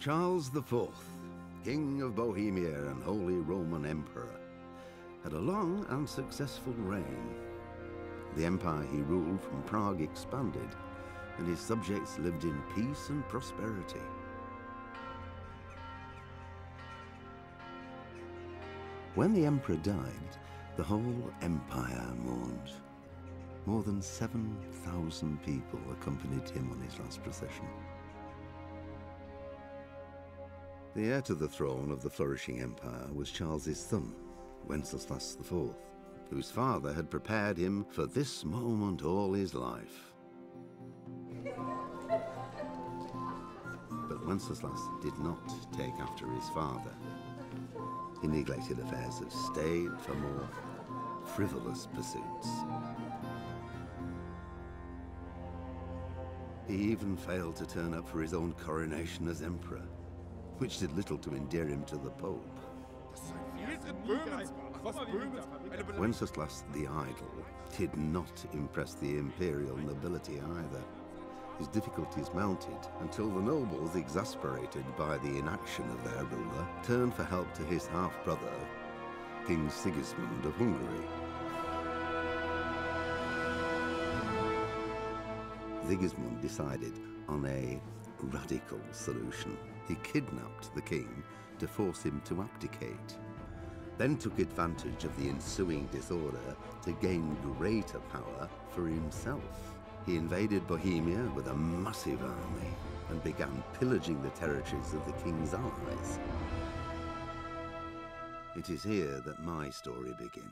Charles IV, King of Bohemia and Holy Roman Emperor, had a long and successful reign. The empire he ruled from Prague expanded, and his subjects lived in peace and prosperity. When the emperor died, the whole empire mourned. More than 7,000 people accompanied him on his last procession. The heir to the throne of the flourishing empire was Charles's son, Wenceslas IV, whose father had prepared him for this moment all his life. But Wenceslas did not take after his father. He neglected affairs of state for more frivolous pursuits. He even failed to turn up for his own coronation as emperor, which did little to endear him to the Pope. Wenceslas the Idle did not impress the imperial nobility either. His difficulties mounted until the nobles, exasperated by the inaction of their ruler, turned for help to his half-brother, King Sigismund of Hungary. Sigismund decided on a radical solution. He kidnapped the king to force him to abdicate, then took advantage of the ensuing disorder to gain greater power for himself. He invaded Bohemia with a massive army and began pillaging the territories of the king's allies. It is here that my story begins.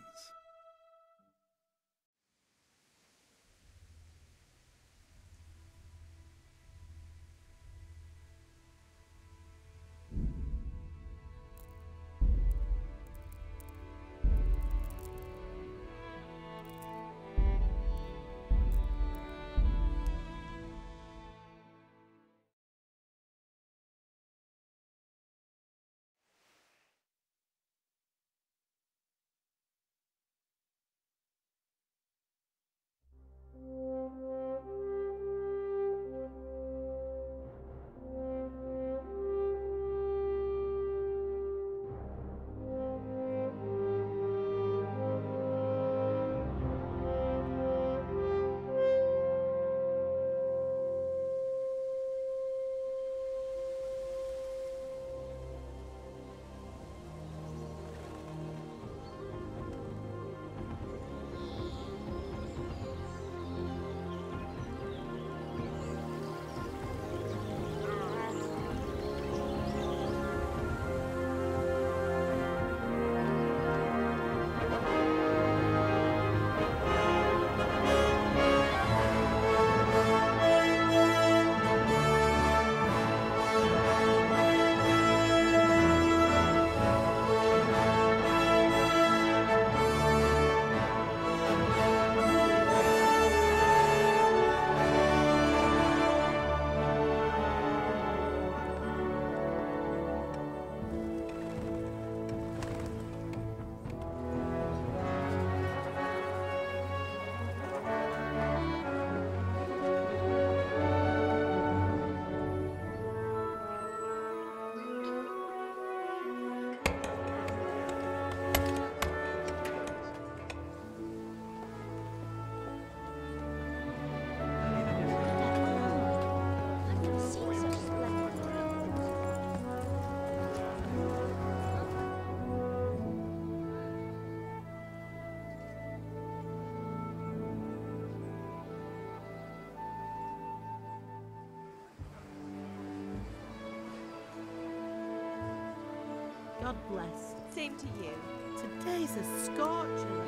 God bless. Same to you. Today's a scorcher.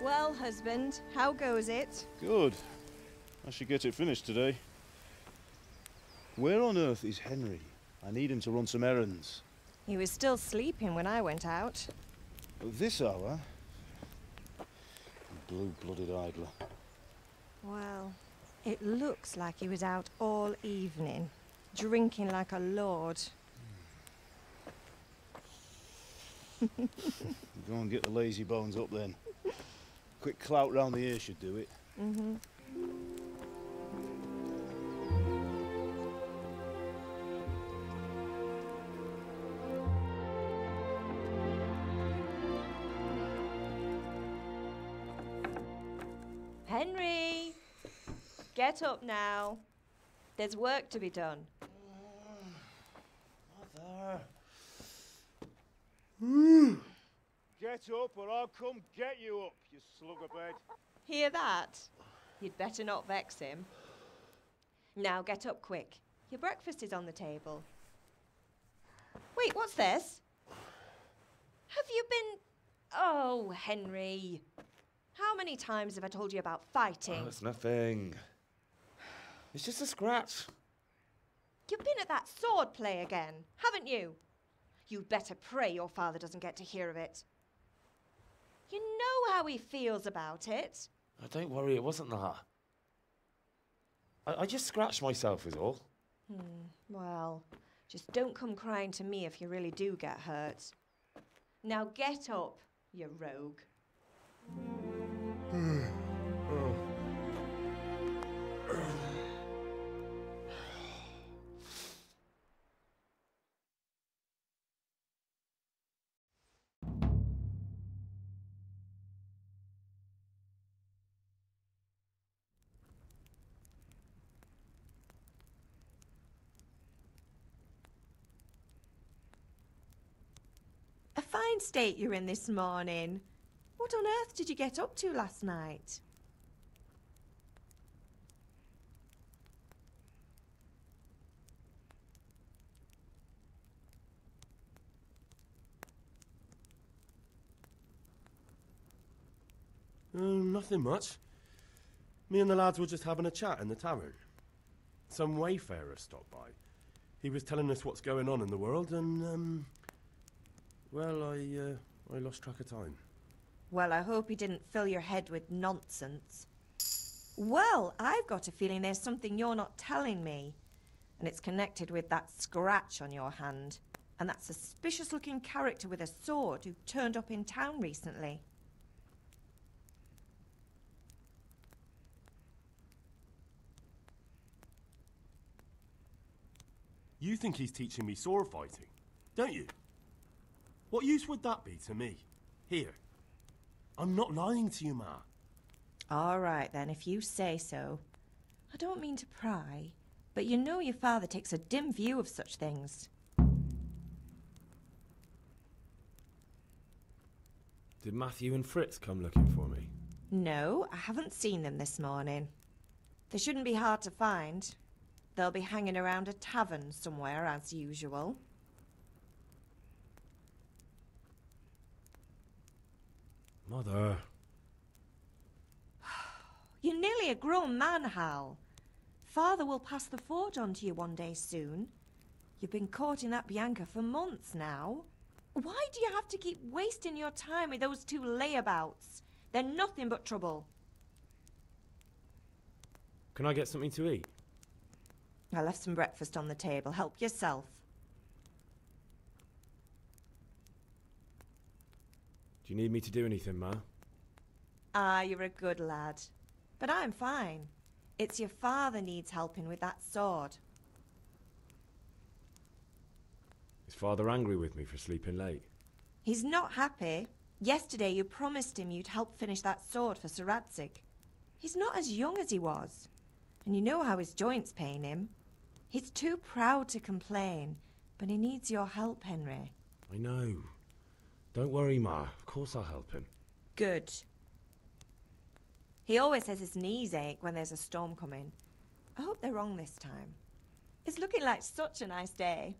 Well, husband, how goes it? Good. I should get it finished today. Where on earth is Henry? I need him to run some errands. He was still sleeping when I went out. At this hour? Blue-blooded idler. Well, it looks like he was out all evening. drinking like a lord. Go and get the lazy bones up then. Quick clout round the ear should do it. Mm-hmm. Henry! Get up now. There's work to be done. Mother. Get up or I'll come get you up, you slugabed. Hear that? You'd better not vex him. Now get up quick. Your breakfast is on the table. Wait, what's this? Have you been... Oh, Henry. How many times have I told you about fighting? Oh, it's nothing. It's just a scratch. You've been at that sword play again, haven't you? You'd better pray your father doesn't get to hear of it. You know how he feels about it. Oh, don't worry, it wasn't that. I just scratched myself is all. Well, just don't come crying to me if you really do get hurt. Now get up, you rogue. A fine state you're in this morning. What on earth did you get up to last night? Nothing much. Me and the lads were just having a chat in the tavern. Some wayfarer stopped by. He was telling us what's going on in the world and, well, I lost track of time. Well, I hope he didn't fill your head with nonsense. Well, I've got a feeling there's something you're not telling me. And it's connected with that scratch on your hand. And that suspicious-looking character with a sword who turned up in town recently. You think he's teaching me sword fighting, don't you? What use would that be to me? Here. I'm not lying to you, Ma. All right, then, if you say so. I don't mean to pry, but you know your father takes a dim view of such things. Did Matthew and Fritz come looking for me? No, I haven't seen them this morning. They shouldn't be hard to find. They'll be hanging around a tavern somewhere, as usual. Mother. You're nearly a grown man, Hal. Father will pass the forge on to you one day soon. You've been courting that Bianca for months now. Why do you have to keep wasting your time with those two layabouts? They're nothing but trouble. Can I get something to eat? I left some breakfast on the table. Help yourself. Do you need me to do anything, Ma? Ah, you're a good lad. But I'm fine. It's your father needs helping with that sword. Is Father angry with me for sleeping late? He's not happy. Yesterday you promised him you'd help finish that sword for Sir Radzig. He's not as young as he was. And you know how his joints pain him. He's too proud to complain, but he needs your help, Henry. I know. Don't worry, Ma. Of course I'll help him. Good. He always says his knees ache when there's a storm coming. I hope they're wrong this time. It's looking like such a nice day.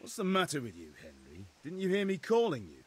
What's the matter with you, Henry? Didn't you hear me calling you?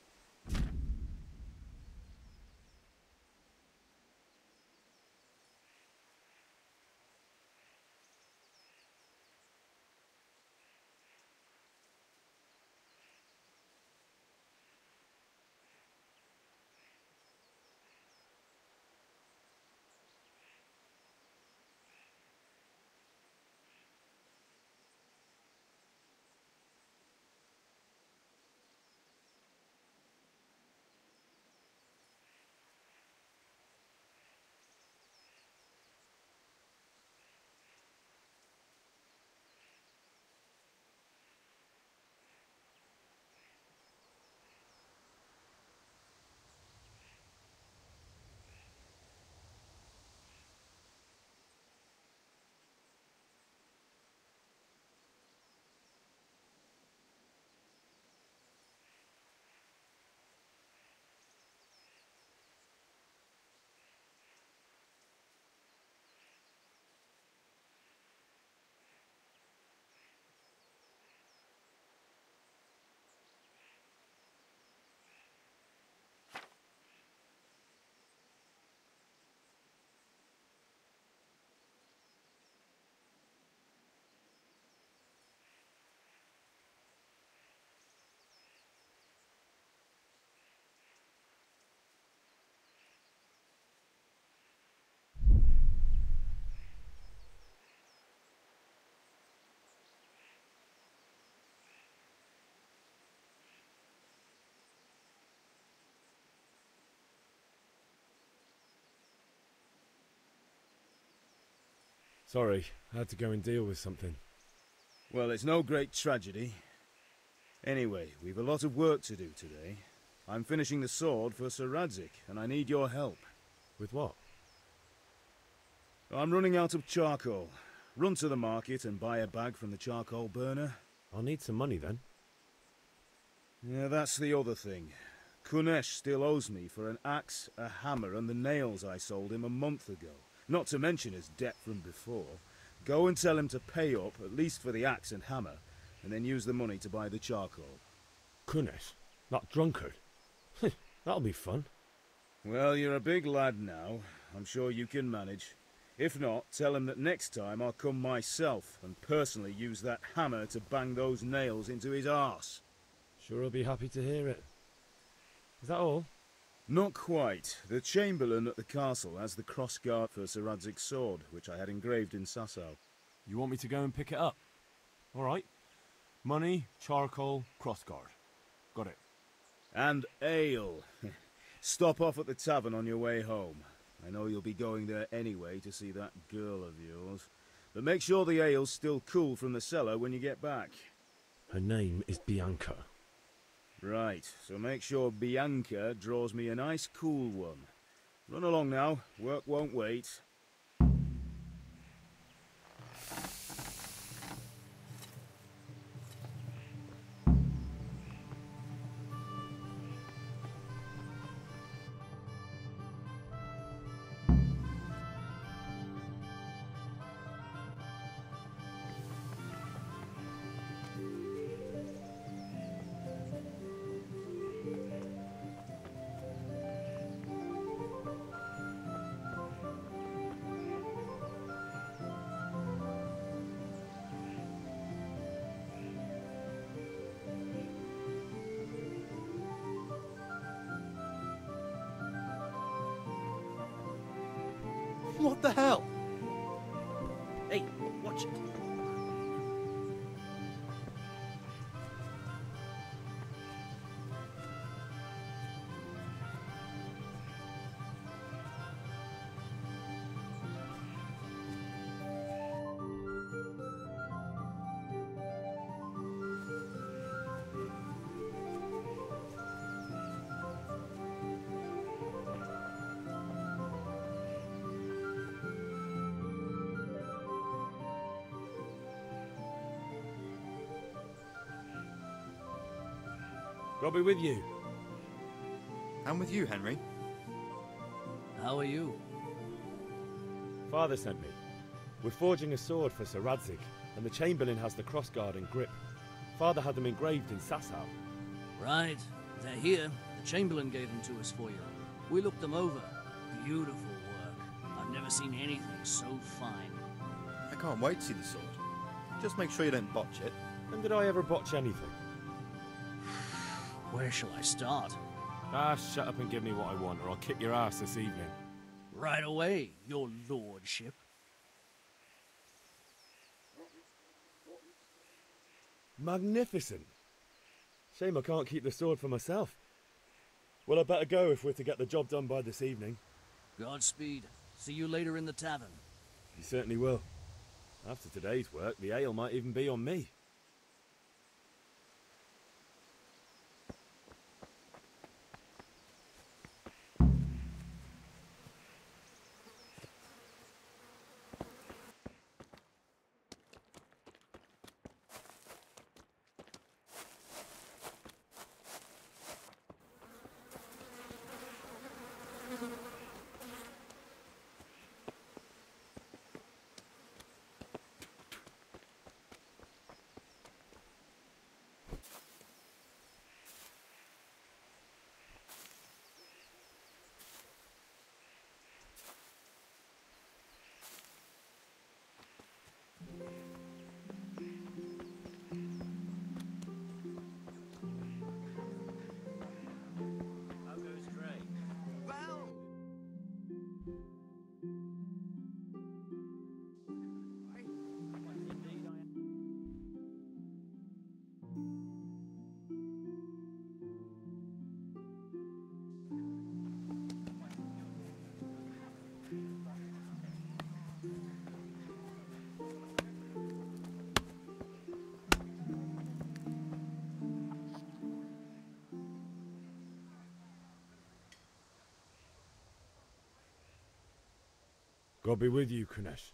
Sorry, I had to go and deal with something. Well, it's no great tragedy. Anyway, we've a lot of work to do today. I'm finishing the sword for Sir Radzik, and I need your help. With what? I'm running out of charcoal. Run to the market and buy a bag from the charcoal burner. I'll need some money then. Yeah, that's the other thing. Kunesh still owes me for an axe, a hammer, and the nails I sold him a month ago. not to mention his debt from before. Go and tell him to pay up, at least for the axe and hammer, and then use the money to buy the charcoal. Goodness, that drunkard. That'll be fun. Well, you're a big lad now. I'm sure you can manage. If not, tell him that next time I'll come myself and personally use that hammer to bang those nails into his arse. Sure, I'll be happy to hear it. Is that all? Not quite. The Chamberlain at the castle has the crossguard for Sir Radzig's sword, which I had engraved in Sasau. You want me to go and pick it up? All right. Money, charcoal, crossguard. Got it. And ale. Stop off at the tavern on your way home. I know you'll be going there anyway to see that girl of yours. But make sure the ale's still cool from the cellar when you get back. Her name is Bianca. Right, so make sure Bianca draws me a nice cool one. Run along now, work won't wait. What the hell? Hey, watch it. I'll be with you. I'm with you, Henry. How are you? Father sent me. We're forging a sword for Sir Radzig, and the Chamberlain has the crossguard and grip. Father had them engraved in Sasau. Right. They're here. The Chamberlain gave them to us for you. We looked them over. Beautiful work. I've never seen anything so fine. I can't wait to see the sword. Just make sure you don't botch it. When did I ever botch anything? Where shall I start? Ah, shut up and give me what I want, or I'll kick your ass this evening. Right away, your lordship. Magnificent. Shame I can't keep the sword for myself. Well, I better go if we're to get the job done by this evening. Godspeed. See you later in the tavern. You certainly will. After today's work, the ale might even be on me. God be with you, Kunesh.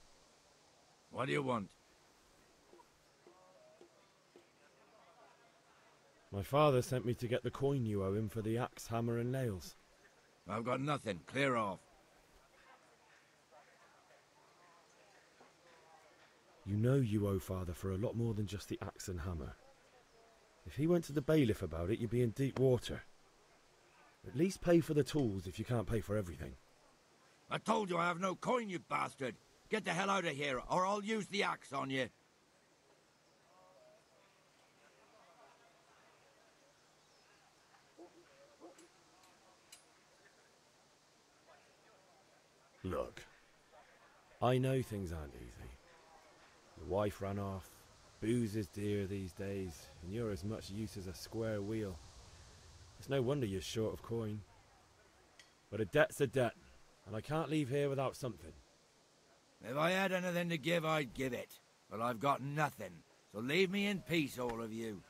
What do you want? My father sent me to get the coin you owe him for the axe, hammer and nails. I've got nothing. Clear off. You know you owe Father for a lot more than just the axe and hammer. If he went to the bailiff about it, you'd be in deep water. At least pay for the tools if you can't pay for everything. I told you I have no coin, you bastard. Get the hell out of here, or I'll use the axe on you. Look, I know things aren't easy. The wife ran off, booze is dear these days, and you're as much use as a square wheel. It's no wonder you're short of coin. But a debt's a debt, and I can't leave here without something. If I had anything to give, I'd give it. But I've got nothing, so leave me in peace, all of you.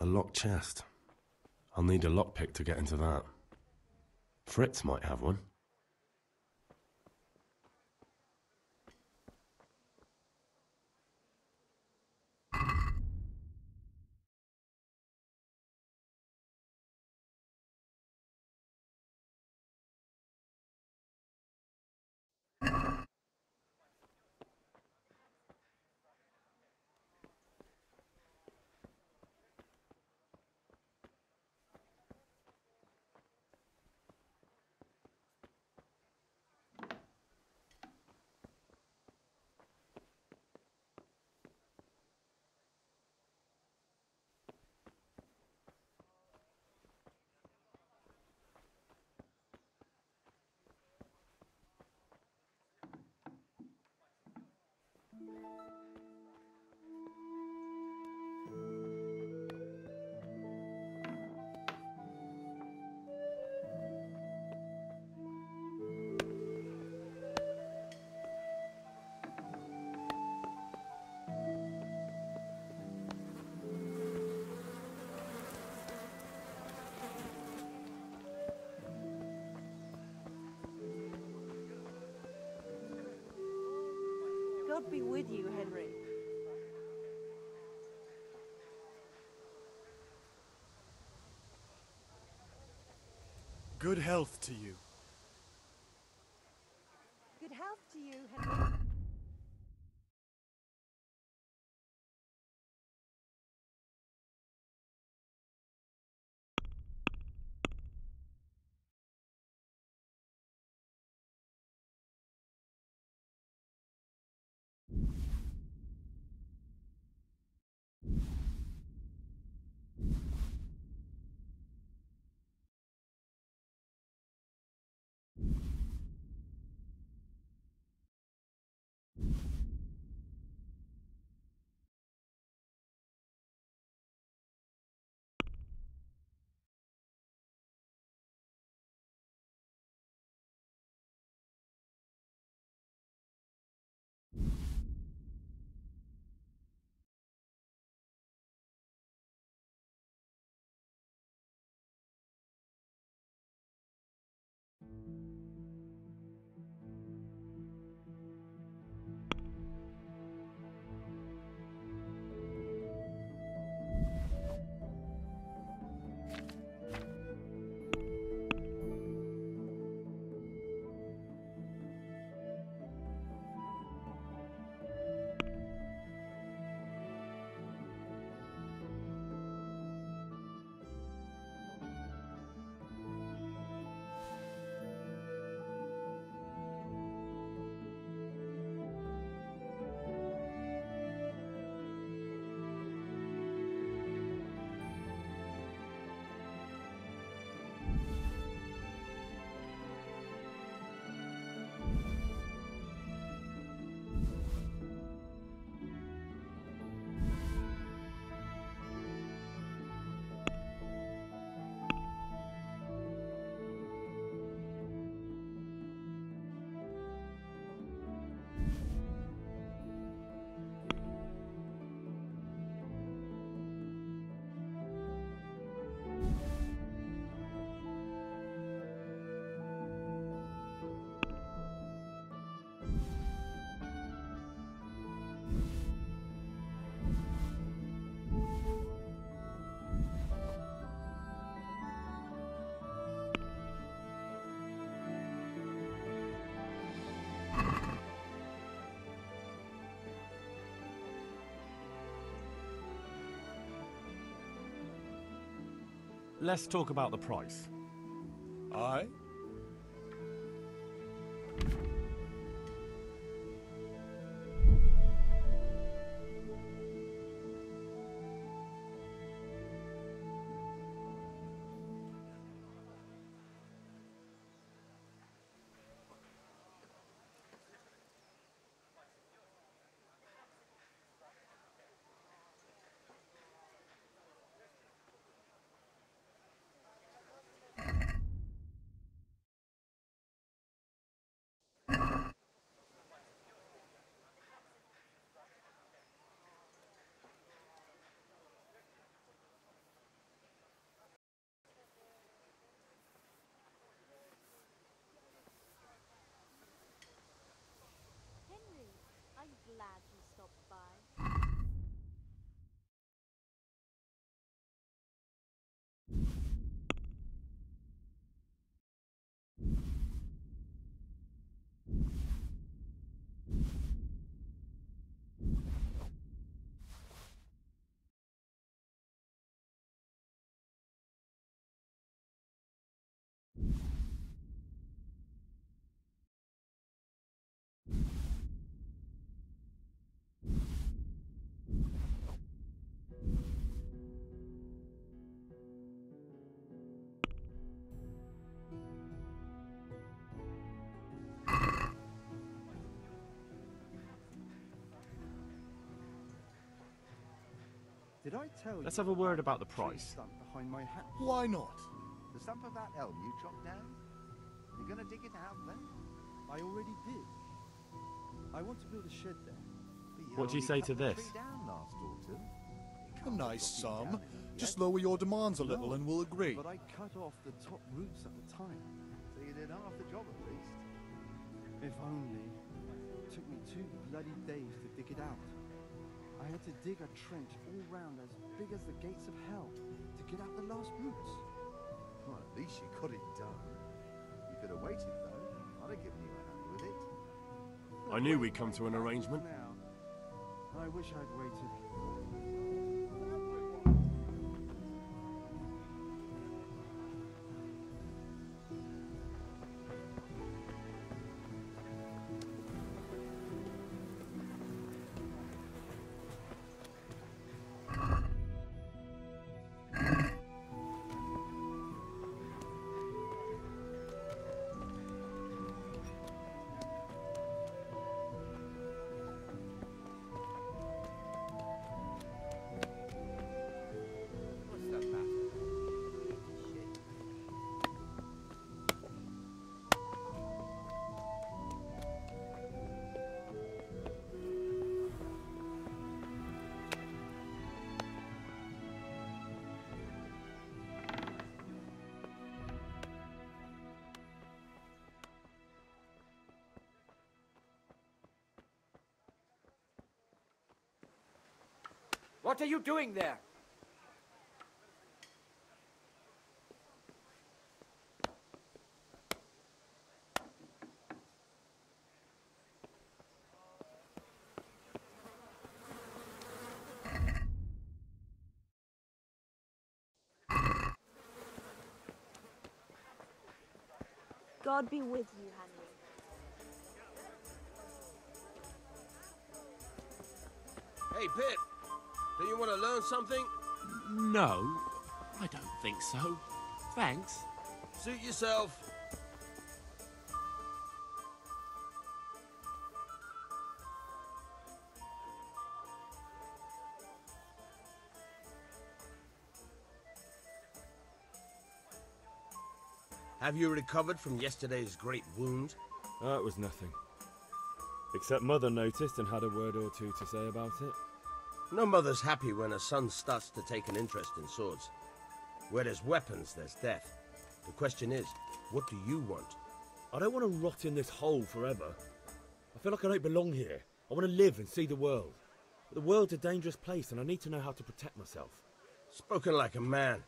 A locked chest. I'll need a lockpick to get into that. Fritz might have one. God be with you, Henry. Good health to you. Good health to you, Henry. let's talk about the price. Aye? Henry, I'm glad you stopped by. Did I tell you? Let's have a word about the price. Stump behind my house. Why not? The stump of that elm you chopped down? You're gonna dig it out then? I already did. I want to build a shed there. But What do you only say cut to the this? tree down last autumn. You A can't nice stop me sum. down in it Just yet. lower your demands a little No, and we'll agree. But I cut off the top roots at the time. So you did half the job at least. If only. It took me 2 bloody days to dig it out. I had to dig a trench all round as big as the gates of hell to get out the last roots. Well, at least you got it done. You could have waited though. I'd have given you a hand with it. I knew we'd come to an arrangement. Now, I wish I'd waited. What are you doing there? God be with you, Henry. Hey, Pip, do you want to learn something? No, I don't think so. Thanks. Suit yourself. Have you recovered from yesterday's great wound? That was nothing. Except Mother noticed and had a word or two to say about it. No mother's happy when her son starts to take an interest in swords. Where there's weapons, there's death. The question is, what do you want? I don't want to rot in this hole forever. I feel like I don't belong here. I want to live and see the world. But the world's a dangerous place and I need to know how to protect myself. Spoken like a man.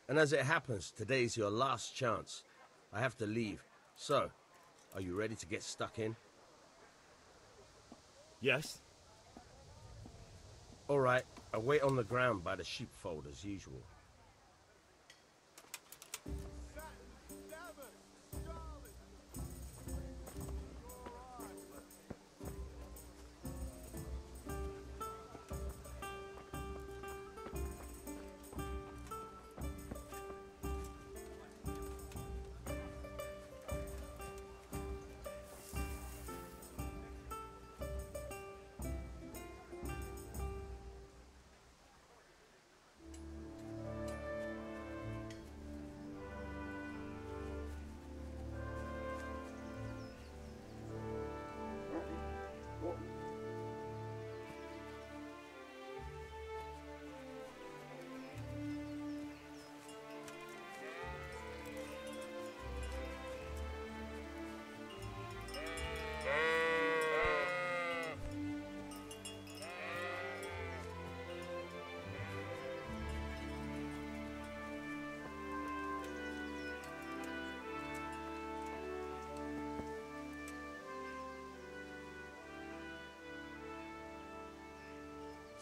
And as it happens, today's your last chance. I have to leave. So, are you ready to get stuck in? Yes. All right, I'll wait on the ground by the sheepfold as usual.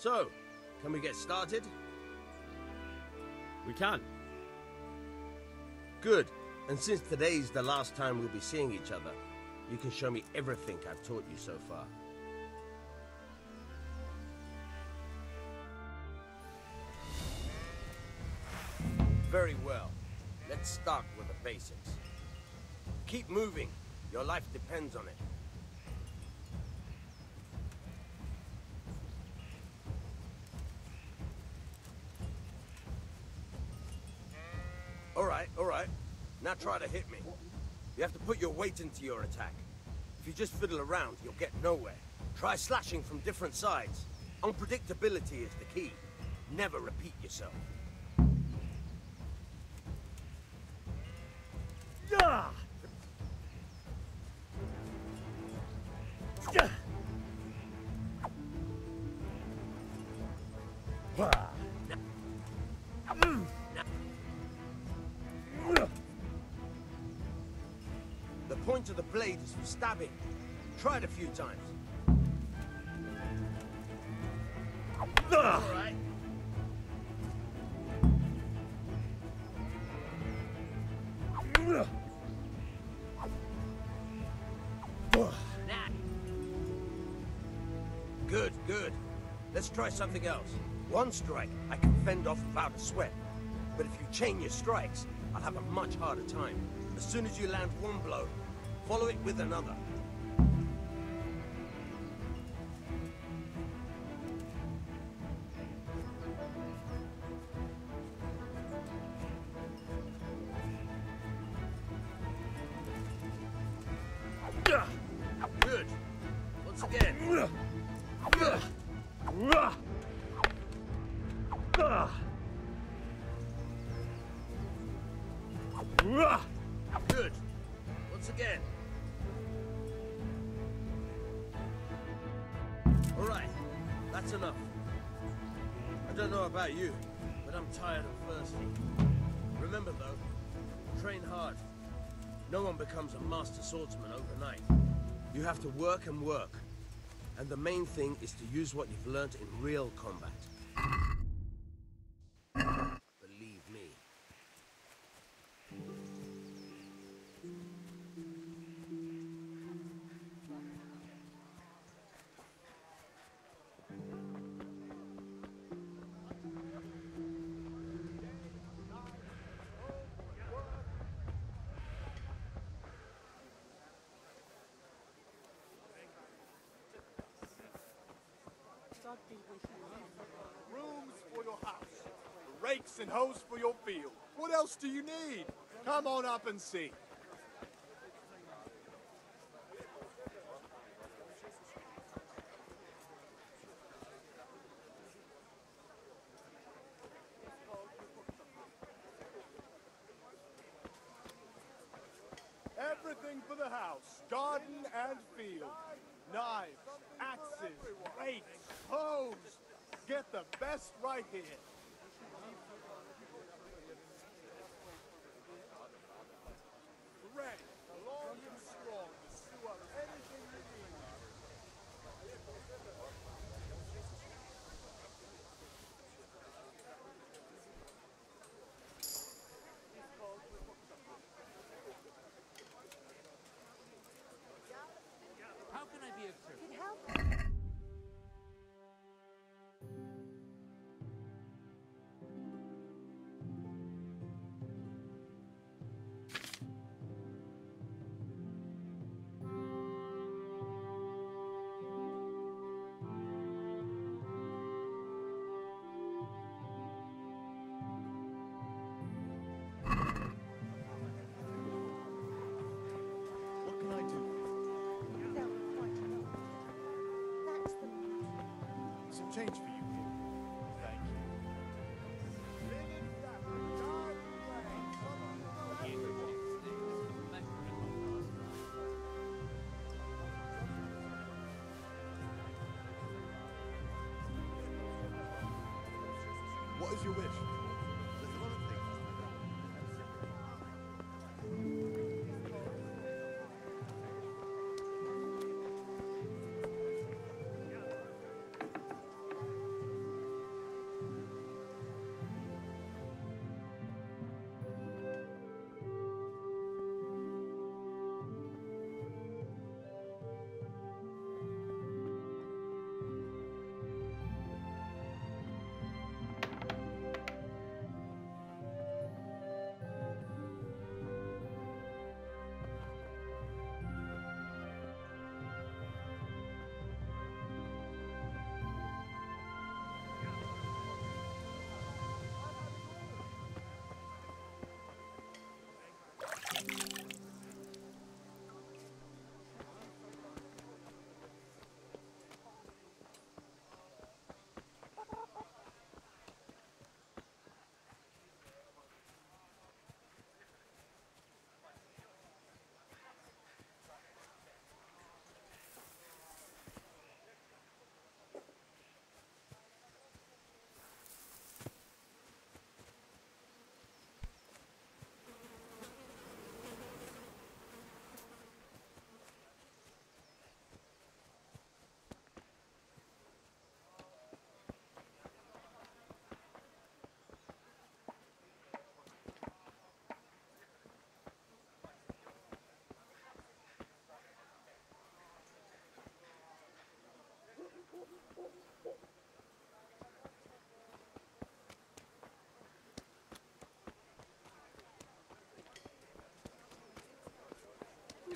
So, can we get started? We can. Good. And since today's the last time we'll be seeing each other, you can show me everything I've taught you so far. Very well. Let's start with the basics. Keep moving. Your life depends on it. All right. Now try to hit me. You have to put your weight into your attack. If you just fiddle around, you'll get nowhere. Try slashing from different sides. Unpredictability is the key. Never repeat yourself. Yeah! Yeah! The point of the blade is for stabbing. Try it a few times. All right. Good. Let's try something else. One strike, I can fend off without a sweat. But if you chain your strikes, I'll have a much harder time. As soon as you land one blow, follow it with another. Good. Once again. Good. Once again. All right. That's enough. I don't know about you, but I'm tired and thirsty. Remember though, train hard. No one becomes a master swordsman overnight. You have to work and work. And the main thing is to use what you've learned in real combat. Believe me. Rooms for your house, rakes and hoes for your field. What else do you need? Come on up and see. Everything for the house, garden and field. Knives, axes, rakes, hoes. Get the best right here. Ready, long and strong to sew up anything you need. How can I be of service? Could help. What can I do? No, quite enough. That's the Some change for you. Thank you. Linen fabric, dyed and What is your wish? There's a lot of things.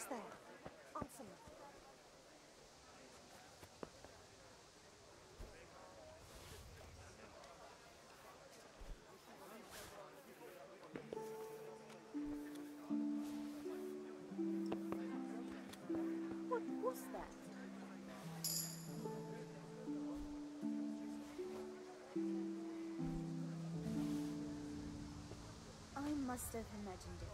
there? Answer me. What was that? I must have imagined it.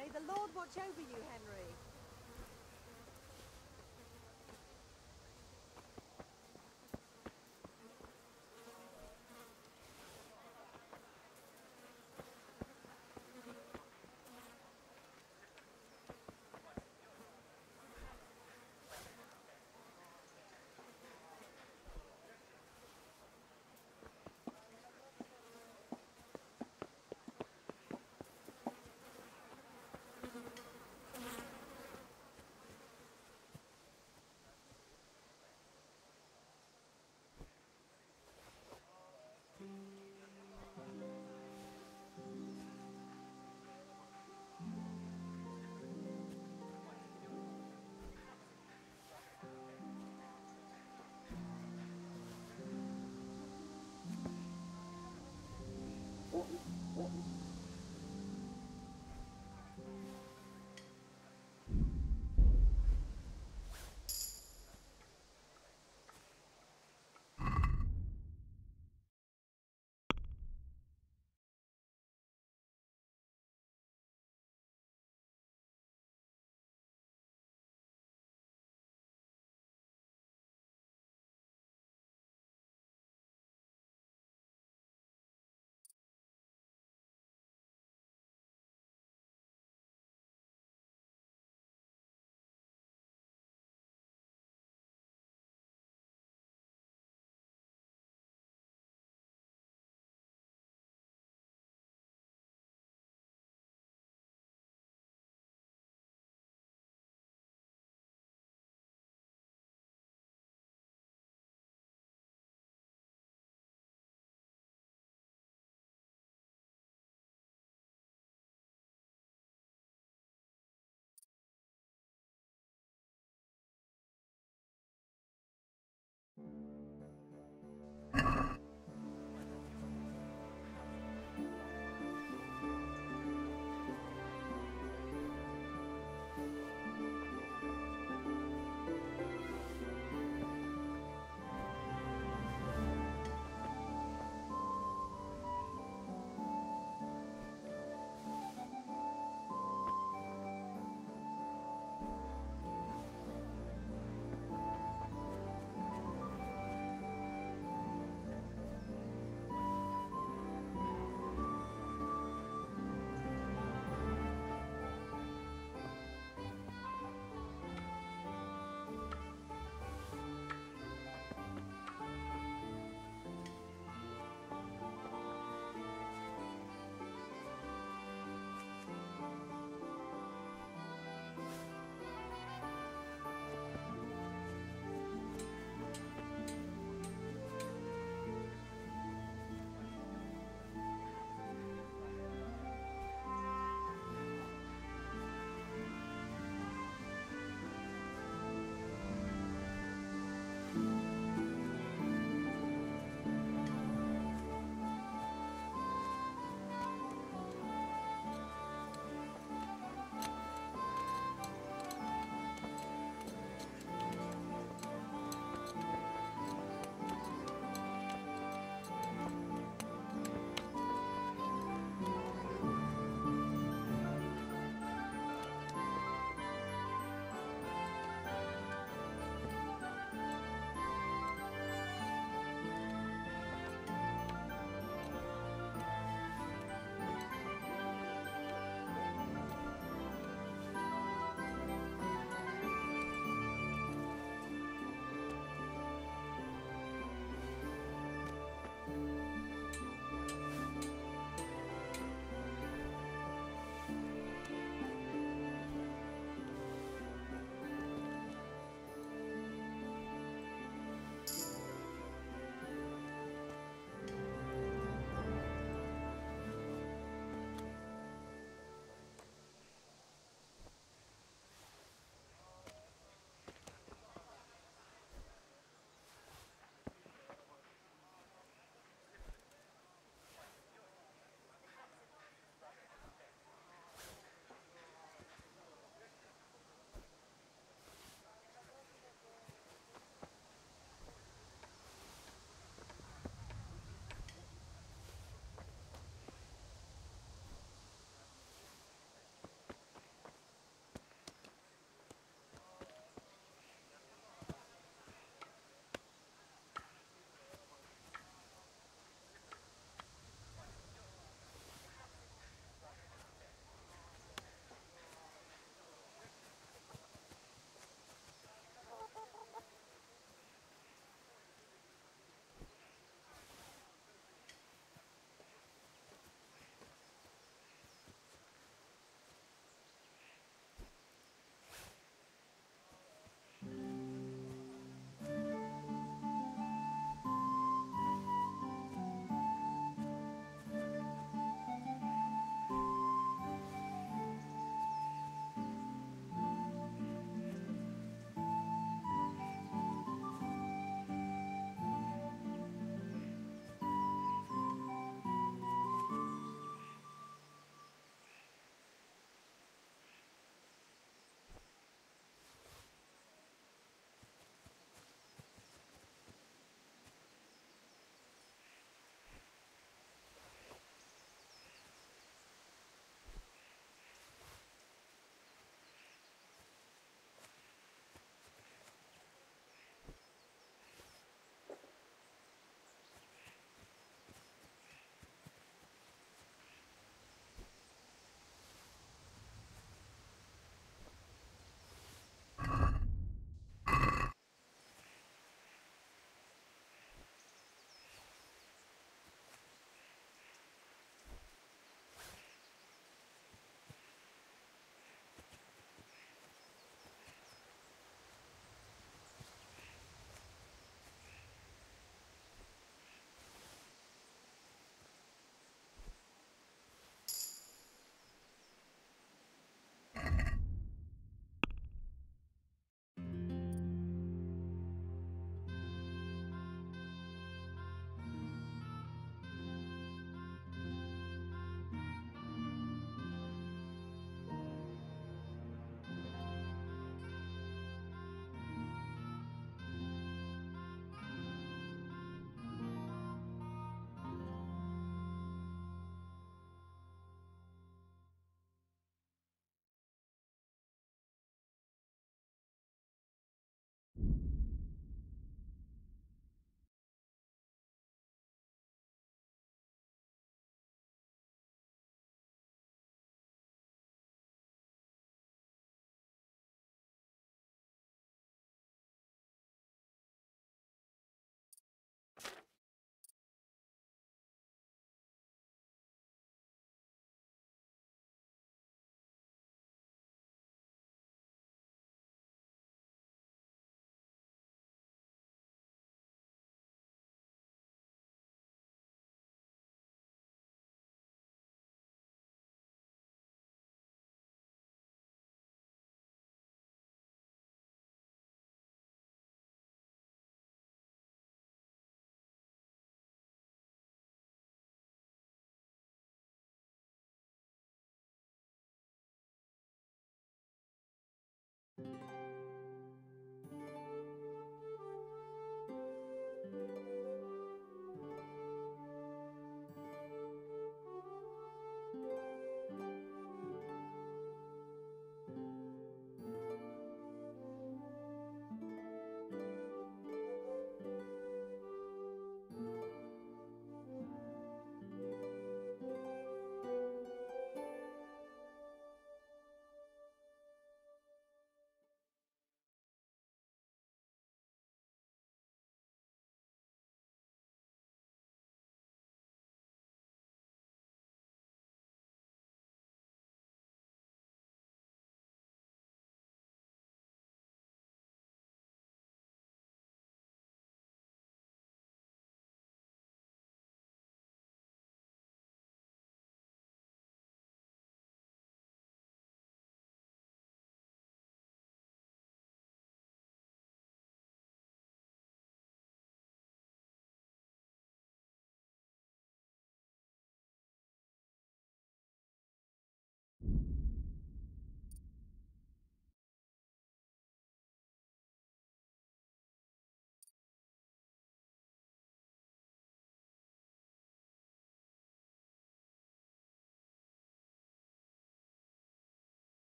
May the Lord watch over you, Henry.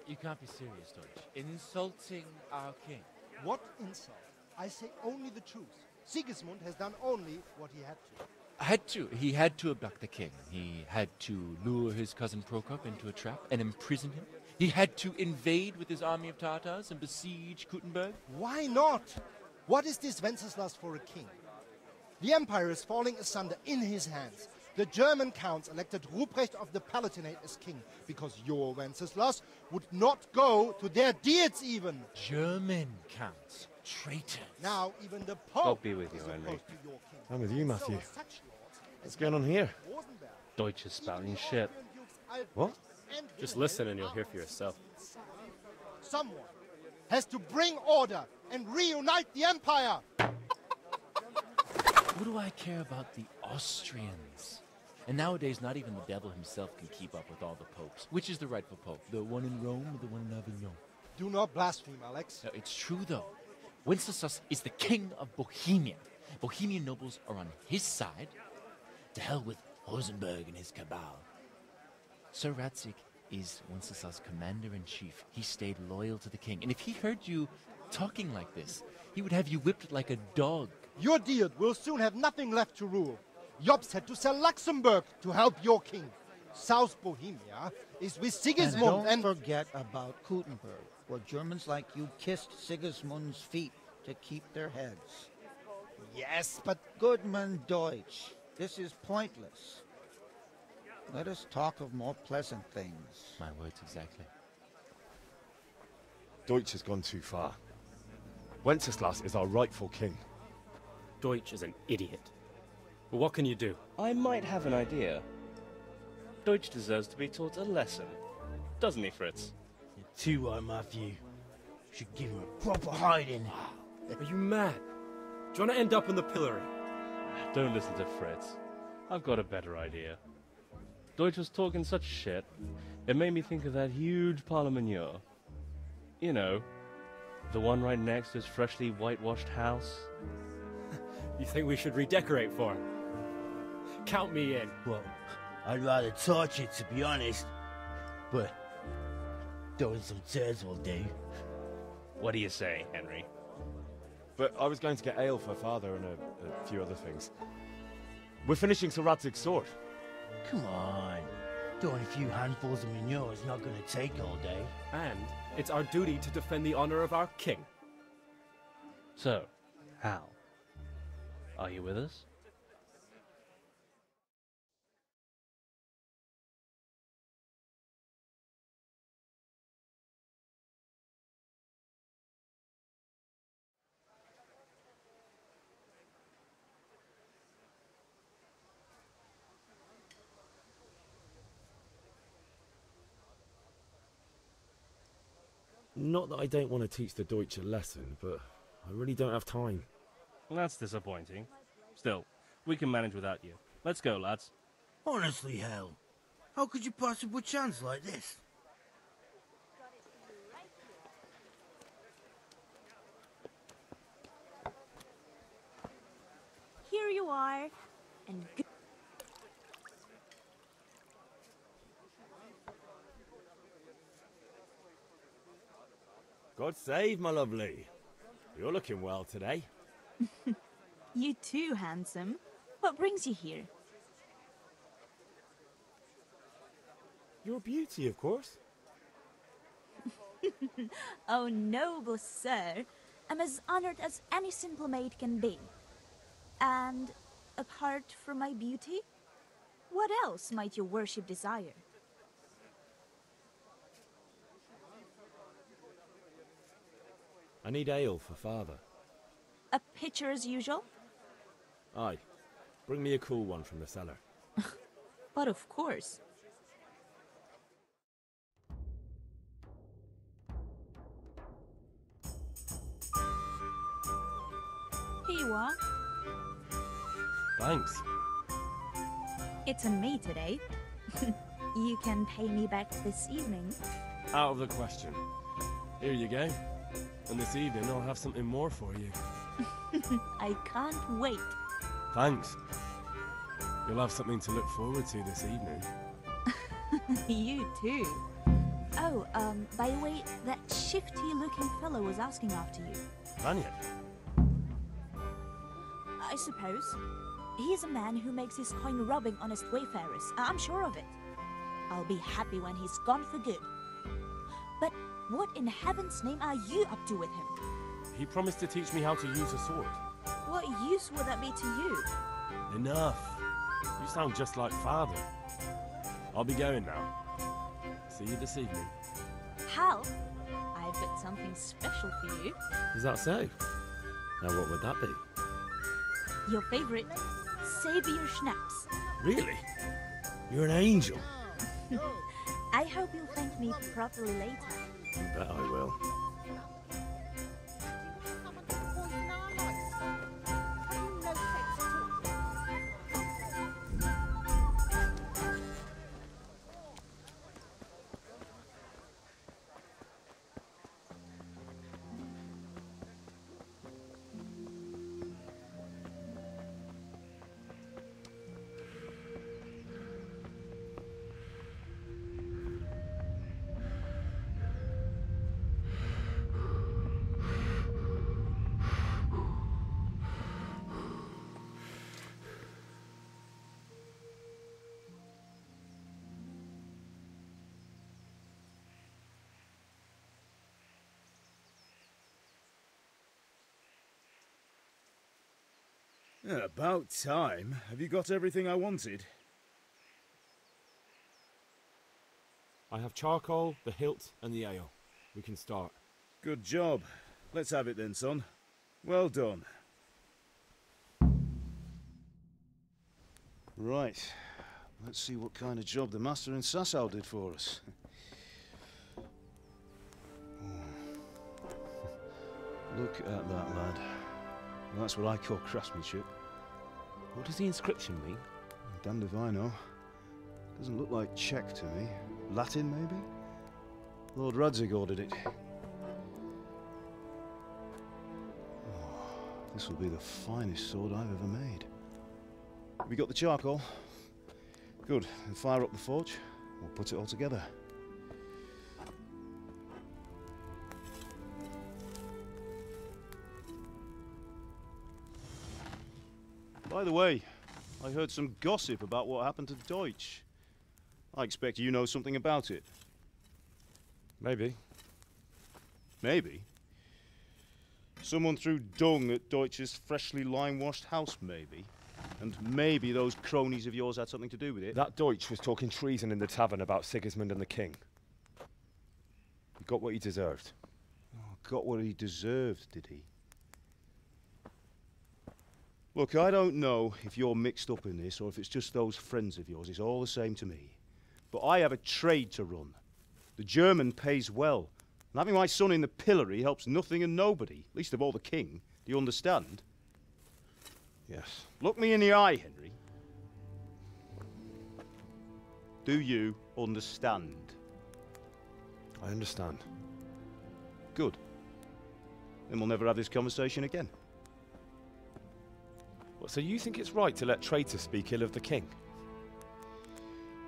You can't be serious, Deutsch. Insulting our king. What insult? I say only the truth. Sigismund has done only what he had to. He had to abduct the king. He had to lure his cousin Prokop into a trap and imprison him. He had to invade with his army of Tatars and besiege Kuttenberg. Why not? What is this Wenceslas for a king? The empire is falling asunder in his hands. The German counts elected Ruprecht of the Palatinate as king because your Wenceslas would not go to their deeds even. German counts. Traitors. Now even the Pope God be with you, is Henry. opposed to your king. I'm with you, Matthew. So such lords What's going on here? Deutsch is spouting shit. What? Just listen and you'll hear for yourself. Someone has to bring order and reunite the empire. What do I care about the Austrians? And nowadays, not even the devil himself can keep up with all the popes. Which is the rightful pope? The one in Rome or the one in Avignon? Do not blaspheme, Alex. No, it's true, though. Wenceslas is the king of Bohemia. Bohemian nobles are on his side. To hell with Rosenberg and his cabal. Sir Radzik is Wenceslas' commander-in-chief. He stayed loyal to the king. And if he heard you talking like this, he would have you whipped like a dog. Your deed will soon have nothing left to rule. Jobst had to sell Luxembourg to help your king. South Bohemia is with Sigismund and don't forget about Kuttenberg, where Germans like you kissed Sigismund's feet to keep their heads. Yes, but... Goodman Deutsch, this is pointless. Let us talk of more pleasant things. My words exactly. Deutsch has gone too far. Wenceslas is our rightful king. Deutsch is an idiot. But what can you do? I might have an idea. Deutsch deserves to be taught a lesson. Doesn't he, Fritz? You're too right, Matthew. Should give him a proper hiding. Are you mad? Do you want to end up in the pillory? Don't listen to Fritz. I've got a better idea. Deutsch was talking such shit, it made me think of that huge parliament. You know, the one right next to his freshly whitewashed house. You think we should redecorate for him? Count me in. Well, I'd rather torch it, to be honest. But throwing some tears will do. What do you say, Henry? But I was going to get ale for father and a few other things. We're finishing Sir Radzig's sword. Come on. Throwing a few handfuls of manure is not going to take all day. And it's our duty to defend the honor of our king. So, Hal, are you with us? Not that I don't want to teach the Deutsch a lesson, but I really don't have time. Well, that's disappointing. Still, we can manage without you. Let's go, lads. Honestly, Hal, how could you possibly chance like this? Here you are, and God save, my lovely. You're looking well today. you too, handsome. What brings you here? Your beauty, of course. Oh, noble sir, I'm as honored as any simple maid can be. And apart from my beauty, what else might your worship desire? I need ale for father. A pitcher as usual? Aye. Bring me a cool one from the cellar. But of course. Here you are. Thanks. It's on me today. You can pay me back this evening. Out of the question. Here you go. And this evening I'll have something more for you. I can't wait. Thanks. You'll have something to look forward to this evening. You too. Oh, by the way, that shifty-looking fellow was asking after you. Vanya? I suppose. He's a man who makes his coin robbing honest wayfarers. I'm sure of it. I'll be happy when he's gone for good. But what in heaven's name are you up to with him? He promised to teach me how to use a sword. What use would that be to you? Enough. You sound just like Father. I'll be going now. See you this evening. Hal, I've got something special for you. Is that so? Now what would that be? Your favorite, Savior Schnapps. Really? You're an angel. I hope you'll thank me properly later. You bet I will. Yeah, about time. Have you got everything I wanted? I have charcoal, the hilt, and the ale. We can start. Good job. Let's have it then, son. Well done. Right. Let's see what kind of job the master in Sasau did for us. Look at that, lad. Well, that's what I call craftsmanship. What does the inscription mean? Damned if I know. Doesn't look like Czech to me. Latin, maybe? Lord Radzig ordered it. Oh, this will be the finest sword I've ever made. Have we got the charcoal? Good. Then fire up the forge. We'll put it all together. By the way, I heard some gossip about what happened to Deutsch. I expect you know something about it. Maybe. Maybe? Someone threw dung at Deutsch's freshly lime-washed house, maybe? And maybe those cronies of yours had something to do with it? That Deutsch was talking treason in the tavern about Sigismund and the king. He got what he deserved. Oh, got what he deserved, did he? Look, I don't know if you're mixed up in this or if it's just those friends of yours. It's all the same to me. But I have a trade to run. The German pays well. And having my son in the pillory helps nothing and nobody, least of all the king. Do you understand? Yes. Look me in the eye, Henry. Do you understand? I understand. Good. Then we'll never have this conversation again. What, so you think it's right to let traitors speak ill of the king?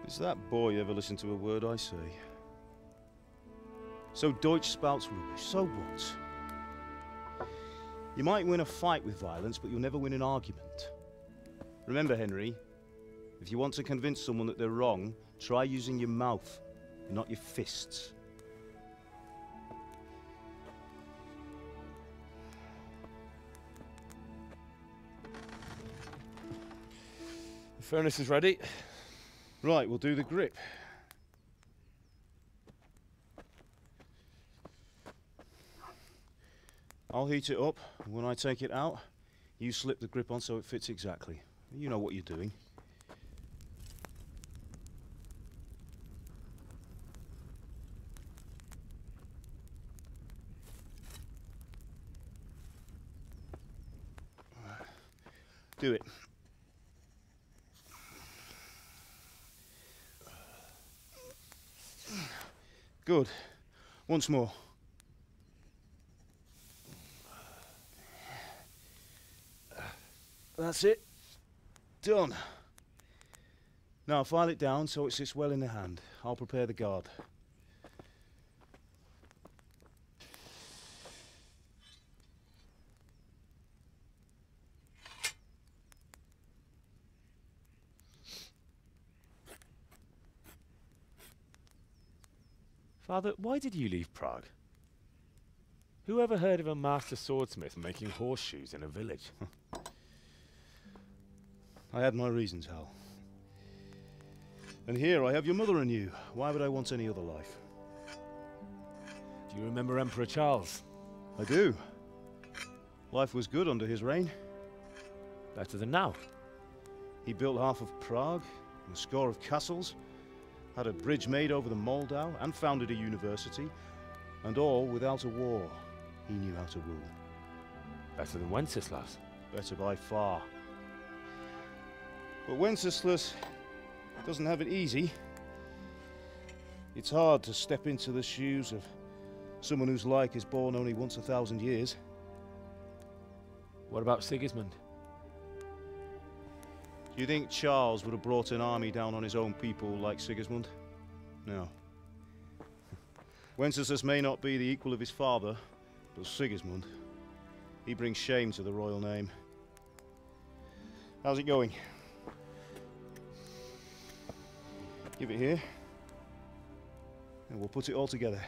Does that boy ever listen to a word I say? So Deutsch spouts rubbish, so what? You might win a fight with violence, but you'll never win an argument. Remember, Henry, if you want to convince someone that they're wrong, try using your mouth, not your fists. The furnace is ready. Right, we'll do the grip. I'll heat it up, and when I take it out, you slip the grip on so it fits exactly. You know what you're doing. Do it. Good. Once more. That's it. Done. Now file it down so it sits well in the hand. I'll prepare the guard. Father, why did you leave Prague? Who ever heard of a master swordsmith making horseshoes in a village? I had my reasons, Hal. And here I have your mother and you. Why would I want any other life? Do you remember Emperor Charles? I do. Life was good under his reign. Better than now. He built half of Prague, and a score of castles, had a bridge made over the Moldau, and founded a university, and all without a war. He knew how to rule. Better than Wenceslas. Better by far. But Wenceslas doesn't have it easy. It's hard to step into the shoes of someone whose like is born only once 1,000 years. What about Sigismund? Do you think Charles would have brought an army down on his own people like Sigismund? No. Wenceslas may not be the equal of his father, but Sigismund, he brings shame to the royal name. How's it going? Give it here, and we'll put it all together.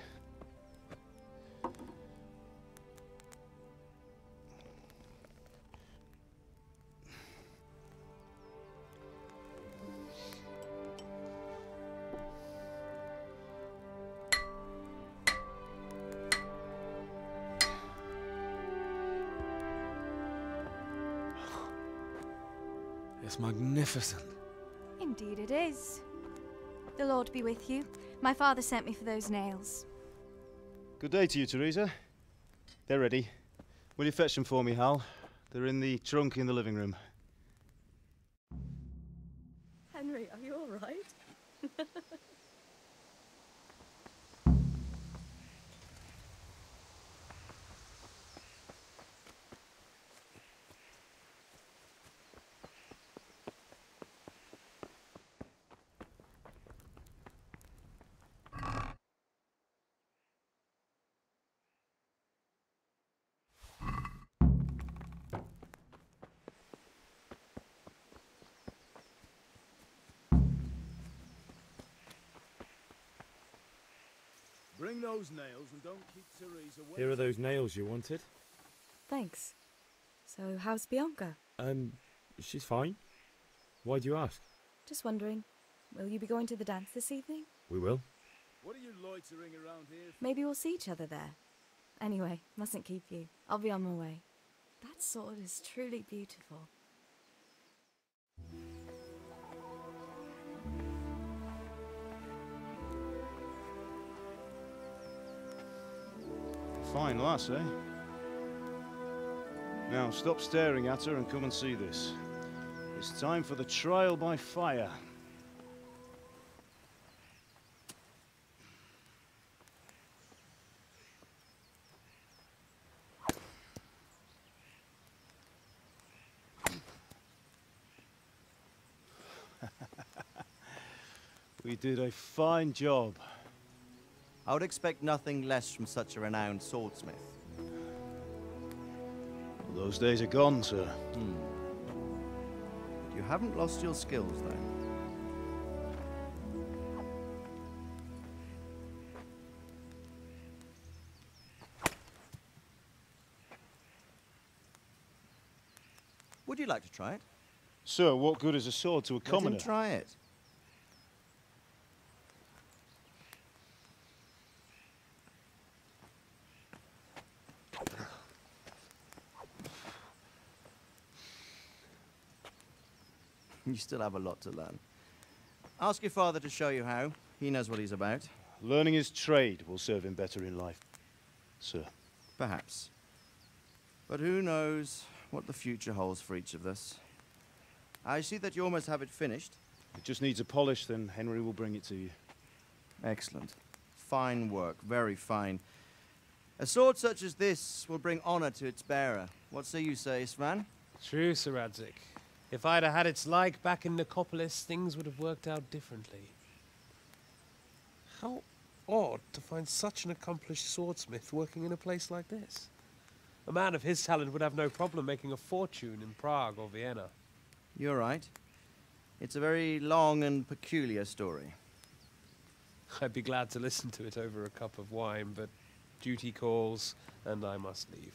It's magnificent. Indeed it is. The Lord be with you. My father sent me for those nails. Good day to you, Teresa. They're ready. Will you fetch them for me, Hal? They're in the trunk in the living room. Henry, are you all right? Bring those nails and don't keep Teresa away. Here are those nails you wanted. Thanks. So, how's Bianca? She's fine. Why do you ask? Just wondering, will you be going to the dance this evening? We will. What are you loitering around here for? Maybe we'll see each other there. Anyway, mustn't keep you. I'll be on my way. That sword is truly beautiful. Fine lass, eh? Now stop staring at her and come and see this. It's time for the trial by fire. We did a fine job. I would expect nothing less from such a renowned swordsmith. Well, those days are gone, sir. But you haven't lost your skills, though. Would you like to try it? Sir, what good is a sword to a commoner? Let him try it. You still have a lot to learn. Ask your father to show you how. He knows what he's about. Learning his trade will serve him better in life, sir. Perhaps. But who knows what the future holds for each of us. I see that you almost have it finished. It just needs a polish, then Henry will bring it to you. Excellent. Fine work, very fine. A sword such as this will bring honor to its bearer. What say you, Sir Istvan? True, Sir Radzik. If I'd have had its like back in Nicopolis, things would have worked out differently. How odd to find such an accomplished swordsmith working in a place like this. A man of his talent would have no problem making a fortune in Prague or Vienna. You're right. It's a very long and peculiar story. I'd be glad to listen to it over a cup of wine, but duty calls, and I must leave.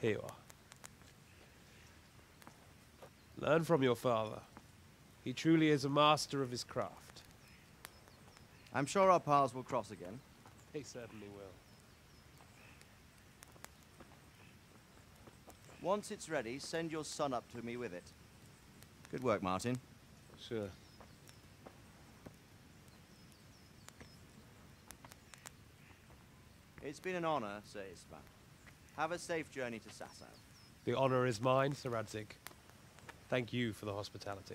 Here you are. Learn from your father. He truly is a master of his craft. I'm sure our paths will cross again. He certainly will. Once it's ready, send your son up to me with it. Good work, Martin. Sure. It's been an honor, Sir Ispan. Have a safe journey to Sasau. The honor is mine, Sir Radzig. Thank you for the hospitality.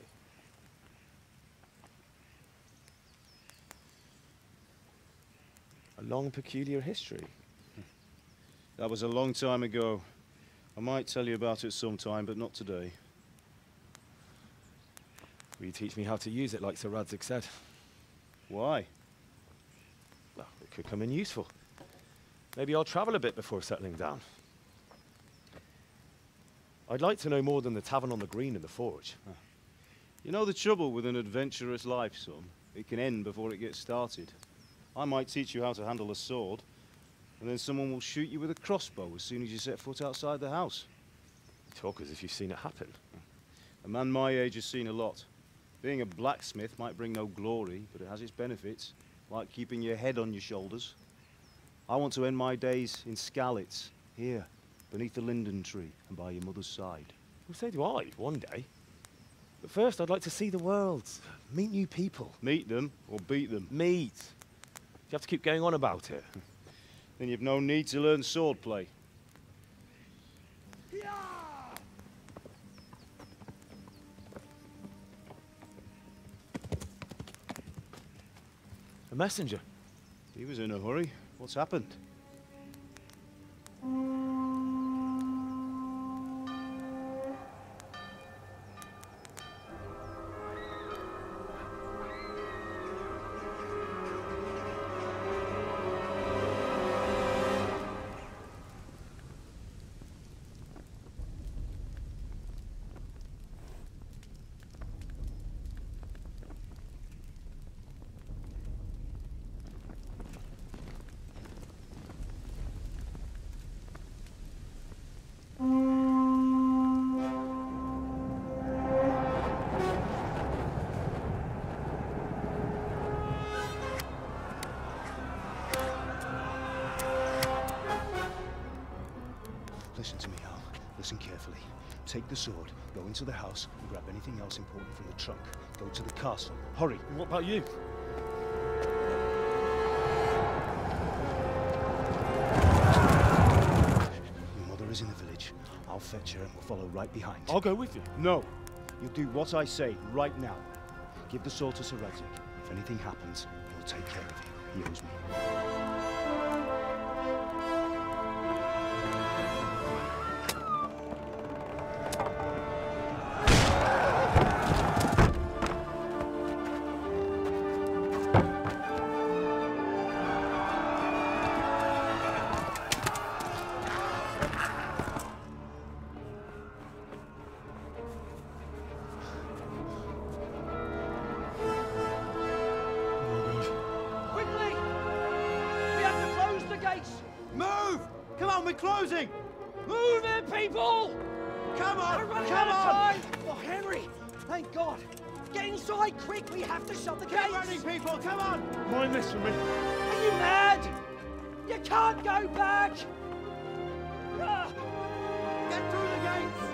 A long, peculiar history. That was a long time ago. I might tell you about it sometime, but not today. Will you teach me how to use it, like Sir Radzig said? Why? Well, it could come in useful. Maybe I'll travel a bit before settling down. I'd like to know more than the tavern on the green and the forge. You know the trouble with an adventurous life, son? It can end before it gets started. I might teach you how to handle a sword, and then someone will shoot you with a crossbow as soon as you set foot outside the house. You talk as if you've seen it happen. A man my age has seen a lot. Being a blacksmith might bring no glory, but it has its benefits, like keeping your head on your shoulders. I want to end my days in Skalitz, here, beneath the linden tree and by your mother's side. Well, so do I, one day. But first, I'd like to see the world, meet new people. Meet them or beat them? Meet. You have to keep going on about it. Then you've no need to learn swordplay. A messenger. He was in a hurry. What's happened? Listen to me, Al. Listen carefully. Take the sword, go into the house, and grab anything else important from the trunk. Go to the castle. Hurry! And what about you? Your mother is in the village. I'll fetch her and we'll follow right behind. I'll go with you. No! You'll do what I say right now. Give the sword to Sir Radzig. If anything happens, he'll take care of you. He owes me. Closing! Move it, people! Come on! We're running Come out of on! time! Oh, Henry! Thank God! Get inside, quick! We have to shut the gates! Get running, people! Come on! Mind this for me. Are you mad? You can't go back! Get through the gates!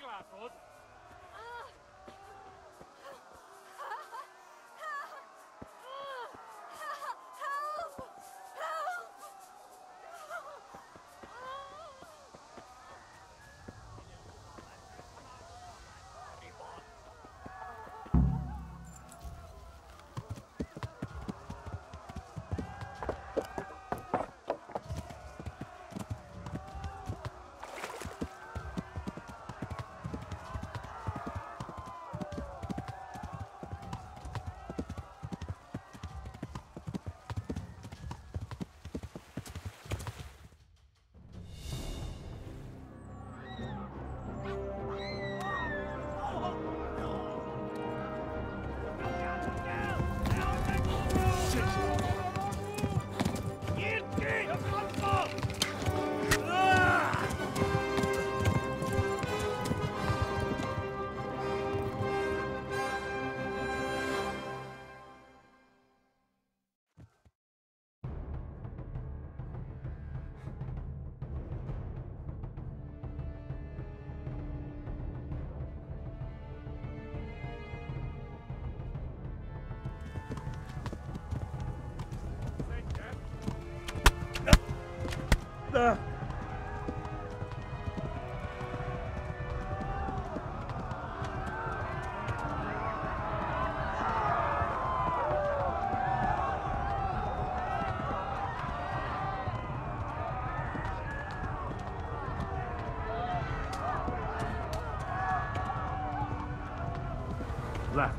glass, bud. Left.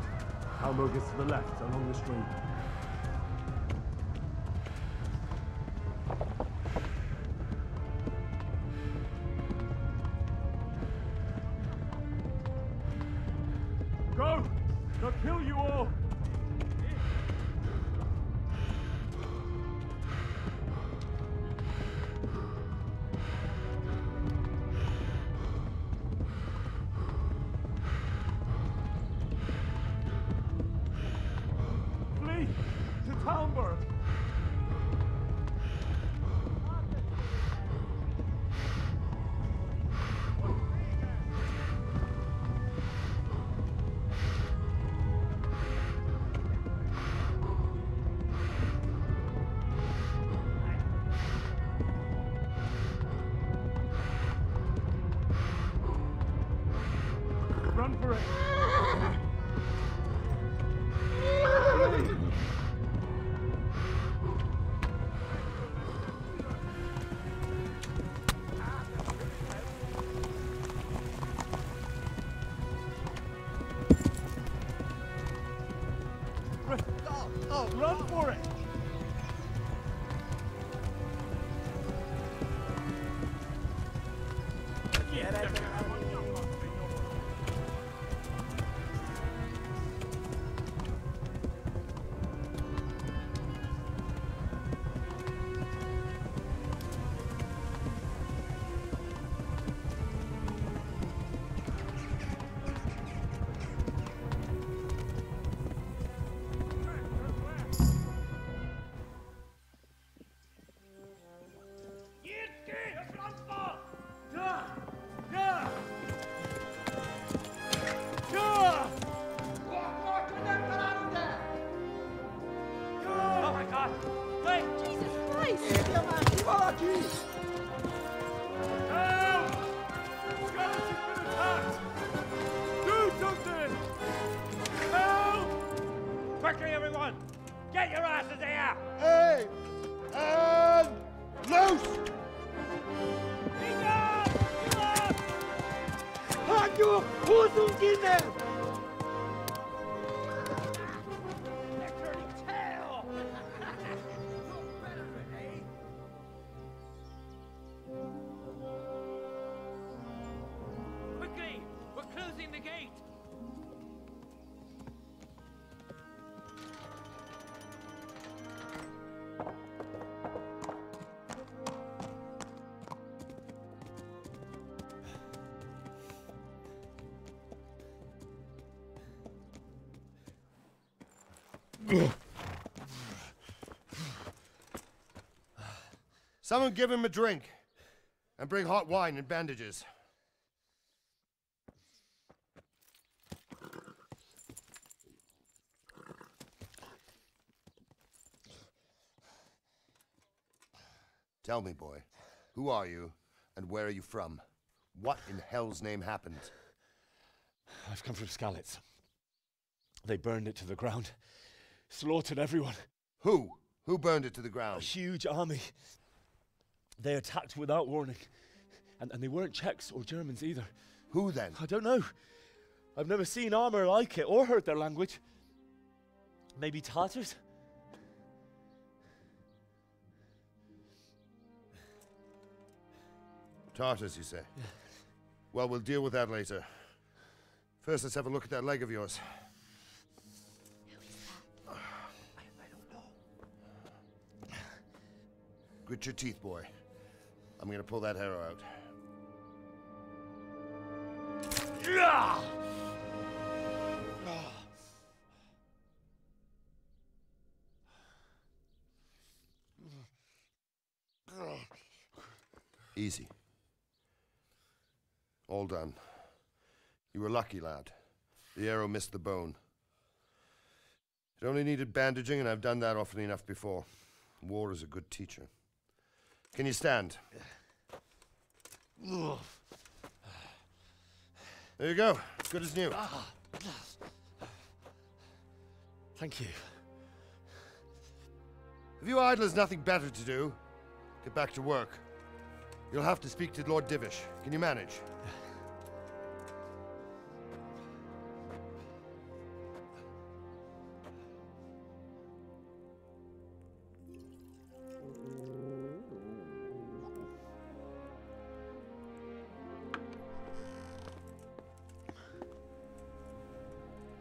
Almo gets to the left, along the stream. Go! They'll kill you all! Flee! To Talmberg! Run for it! Run for it! Oh my God! Hey! Jesus Christ! Help! Skeleton's been attacked! Do something! Help! Quickly, everyone! Get your asses here! Hey! And loose! Halt your Hosen in there! They're turning tail! Quickly! We're closing the gate! Someone give him a drink. And bring hot wine and bandages. Tell me, boy, who are you, and where are you from? What in hell's name happened? I've come from Skalitz. They burned it to the ground. Slaughtered everyone. Who? Who burned it to the ground? A huge army. They attacked without warning. And they weren't Czechs or Germans either. Who then? I don't know. I've never seen armor like it or heard their language. Maybe Tatars? Tartars, you say? Yeah. Well, we'll deal with that later. First, let's have a look at that leg of yours. Who is that? I don't know. Grit your teeth, boy. I'm gonna pull that arrow out. Easy. All done. You were lucky, lad. The arrow missed the bone. It only needed bandaging, and I've done that often enough before. War is a good teacher. Can you stand? There you go. Good as new. Thank you. Have you idlers nothing better to do? Get back to work. You'll have to speak to Lord Divish. Can you manage?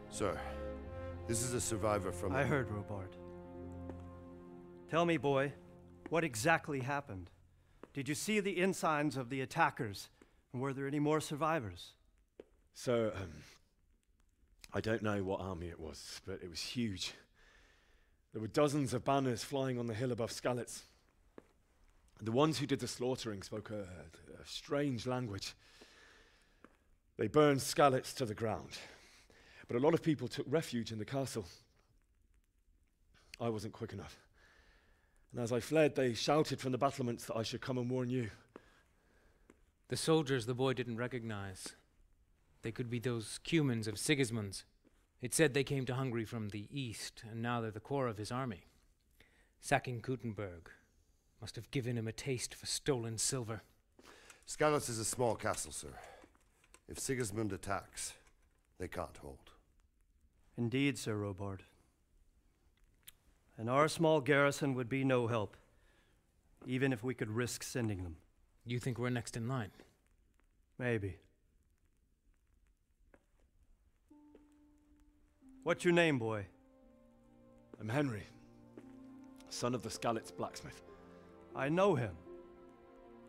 Sir, this is a survivor from... I heard, Robard. Tell me, boy, what exactly happened? Did you see the ensigns of the attackers? And were there any more survivors? So, I don't know what army it was, but it was huge. There were dozens of banners flying on the hill above Skalitz. The ones who did the slaughtering spoke a strange language. They burned Skalitz to the ground. But a lot of people took refuge in the castle. I wasn't quick enough. And as I fled, they shouted from the battlements that I should come and warn you. The soldiers the boy didn't recognize. They could be those Cumans of Sigismund's. It said they came to Hungary from the east, and now they're the core of his army. Sacking Kuttenberg must have given him a taste for stolen silver. Skalitz is a small castle, sir. If Sigismund attacks, they can't hold. Indeed, Sir Robard. And our small garrison would be no help, even if we could risk sending them. You think we're next in line? Maybe. What's your name, boy? I'm Henry, son of the Skalitz blacksmith. I know him.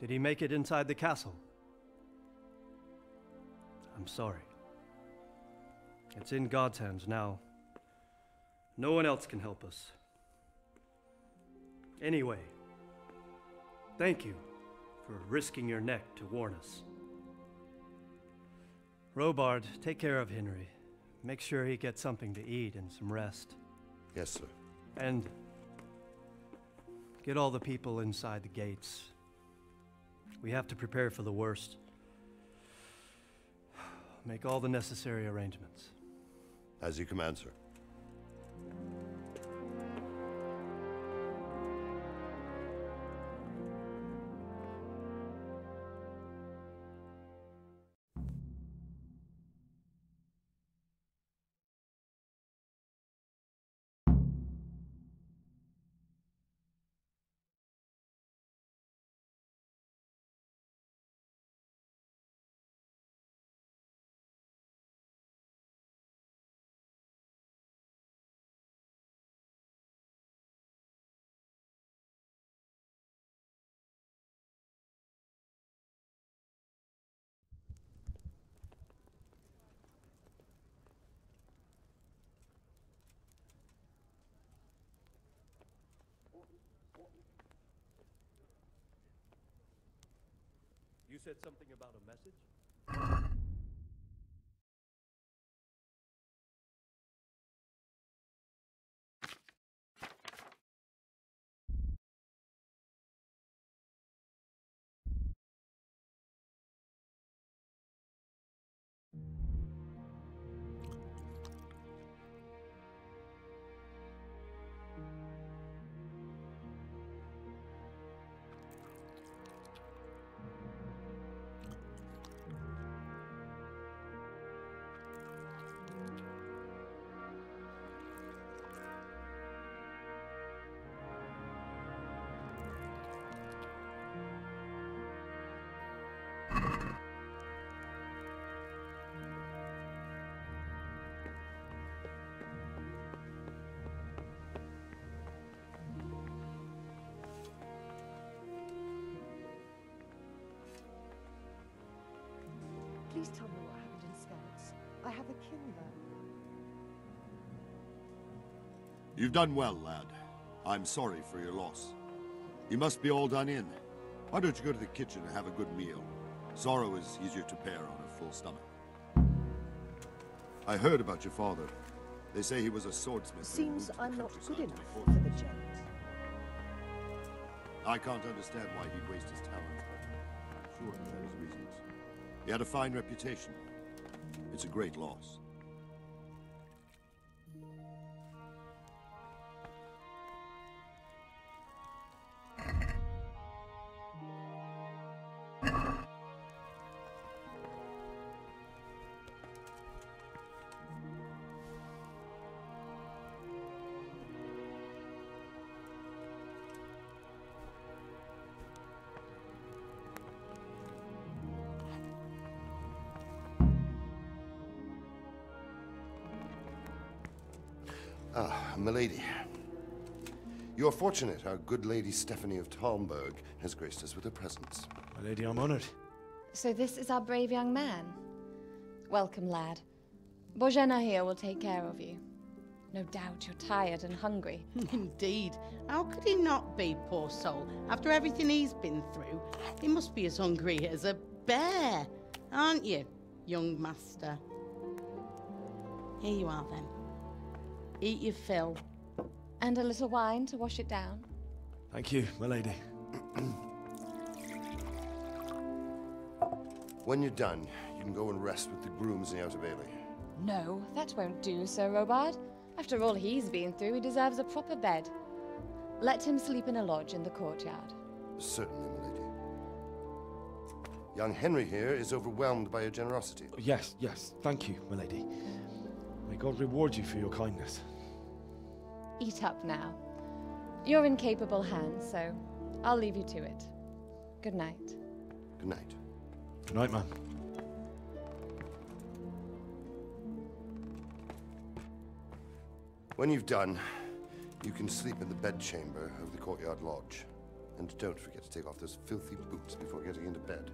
Did he make it inside the castle? I'm sorry. It's in God's hands now. No one else can help us. Anyway, thank you for risking your neck to warn us. Robard, take care of Henry. Make sure he gets something to eat and some rest. Yes, sir. And get all the people inside the gates. We have to prepare for the worst. Make all the necessary arrangements. As you command, sir. You said something about a message? Please tell me what happened in Scouts. I have a kin there. You've done well, lad. I'm sorry for your loss. You must be all done in. Why don't you go to the kitchen and have a good meal? Sorrow is easier to bear on a full stomach. I heard about your father. They say he was a swordsmith. Seems I'm not good enough for the gent. I can't understand why he'd waste his talent, but I'm sure he had his reasons. He had a fine reputation. It's a great loss. Ah, milady. You are fortunate our good lady Stephanie of Talmberg has graced us with her presence. My lady, I'm honored. So this is our brave young man. Welcome, lad. Bojena here will take care of you. No doubt you're tired and hungry. Indeed. How could he not be, poor soul? After everything he's been through, he must be as hungry as a bear, aren't you, young master? Here you are, then. Eat your fill. And a little wine to wash it down. Thank you, my lady. When you're done, you can go and rest with the grooms in the Outer Bailey. No, that won't do, Sir Robard. After all he's been through, he deserves a proper bed. Let him sleep in a lodge in the courtyard. Certainly, my lady. Young Henry here is overwhelmed by your generosity. Yes, yes, thank you, my lady. May God reward you for your kindness. Eat up now. You're in capable hands, so I'll leave you to it. Good night. Good night. Good night, ma'am. When you've done, you can sleep in the bedchamber of the courtyard lodge. And don't forget to take off those filthy boots before getting into bed.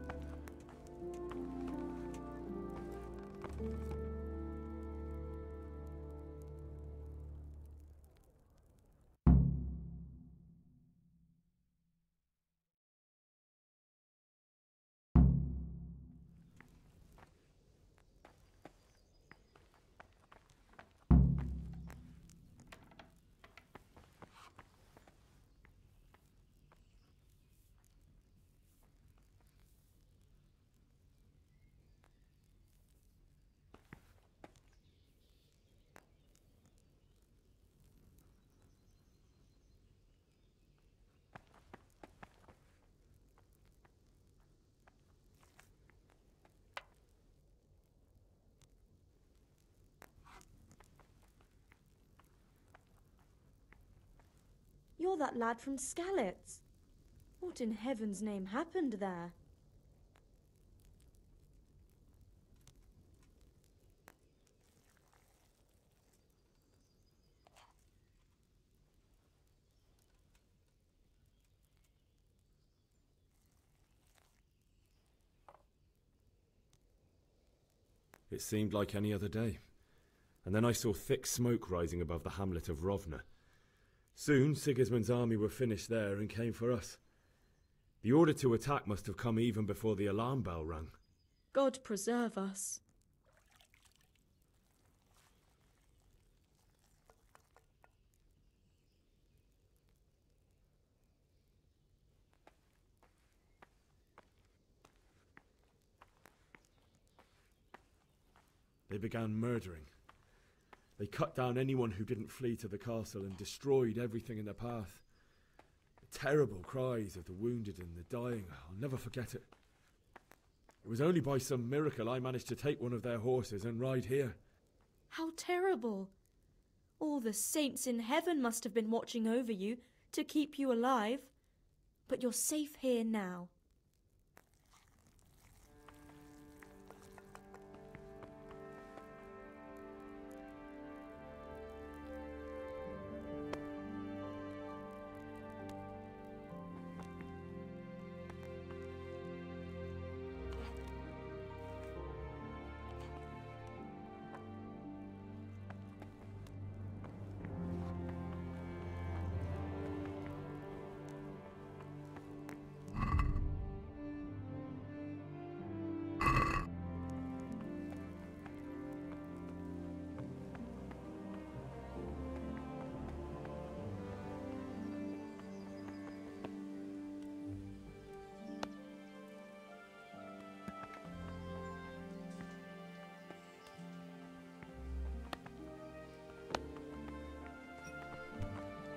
You're that lad from Skalitz. What in heaven's name happened there? It seemed like any other day. And then I saw thick smoke rising above the hamlet of Rovna. Soon Sigismund's army were finished there and came for us. The order to attack must have come even before the alarm bell rang. God preserve us. They began murdering. They cut down anyone who didn't flee to the castle and destroyed everything in their path. The terrible cries of the wounded and the dying, I'll never forget it. It was only by some miracle I managed to take one of their horses and ride here. How terrible. All the saints in heaven must have been watching over you to keep you alive. But you're safe here now.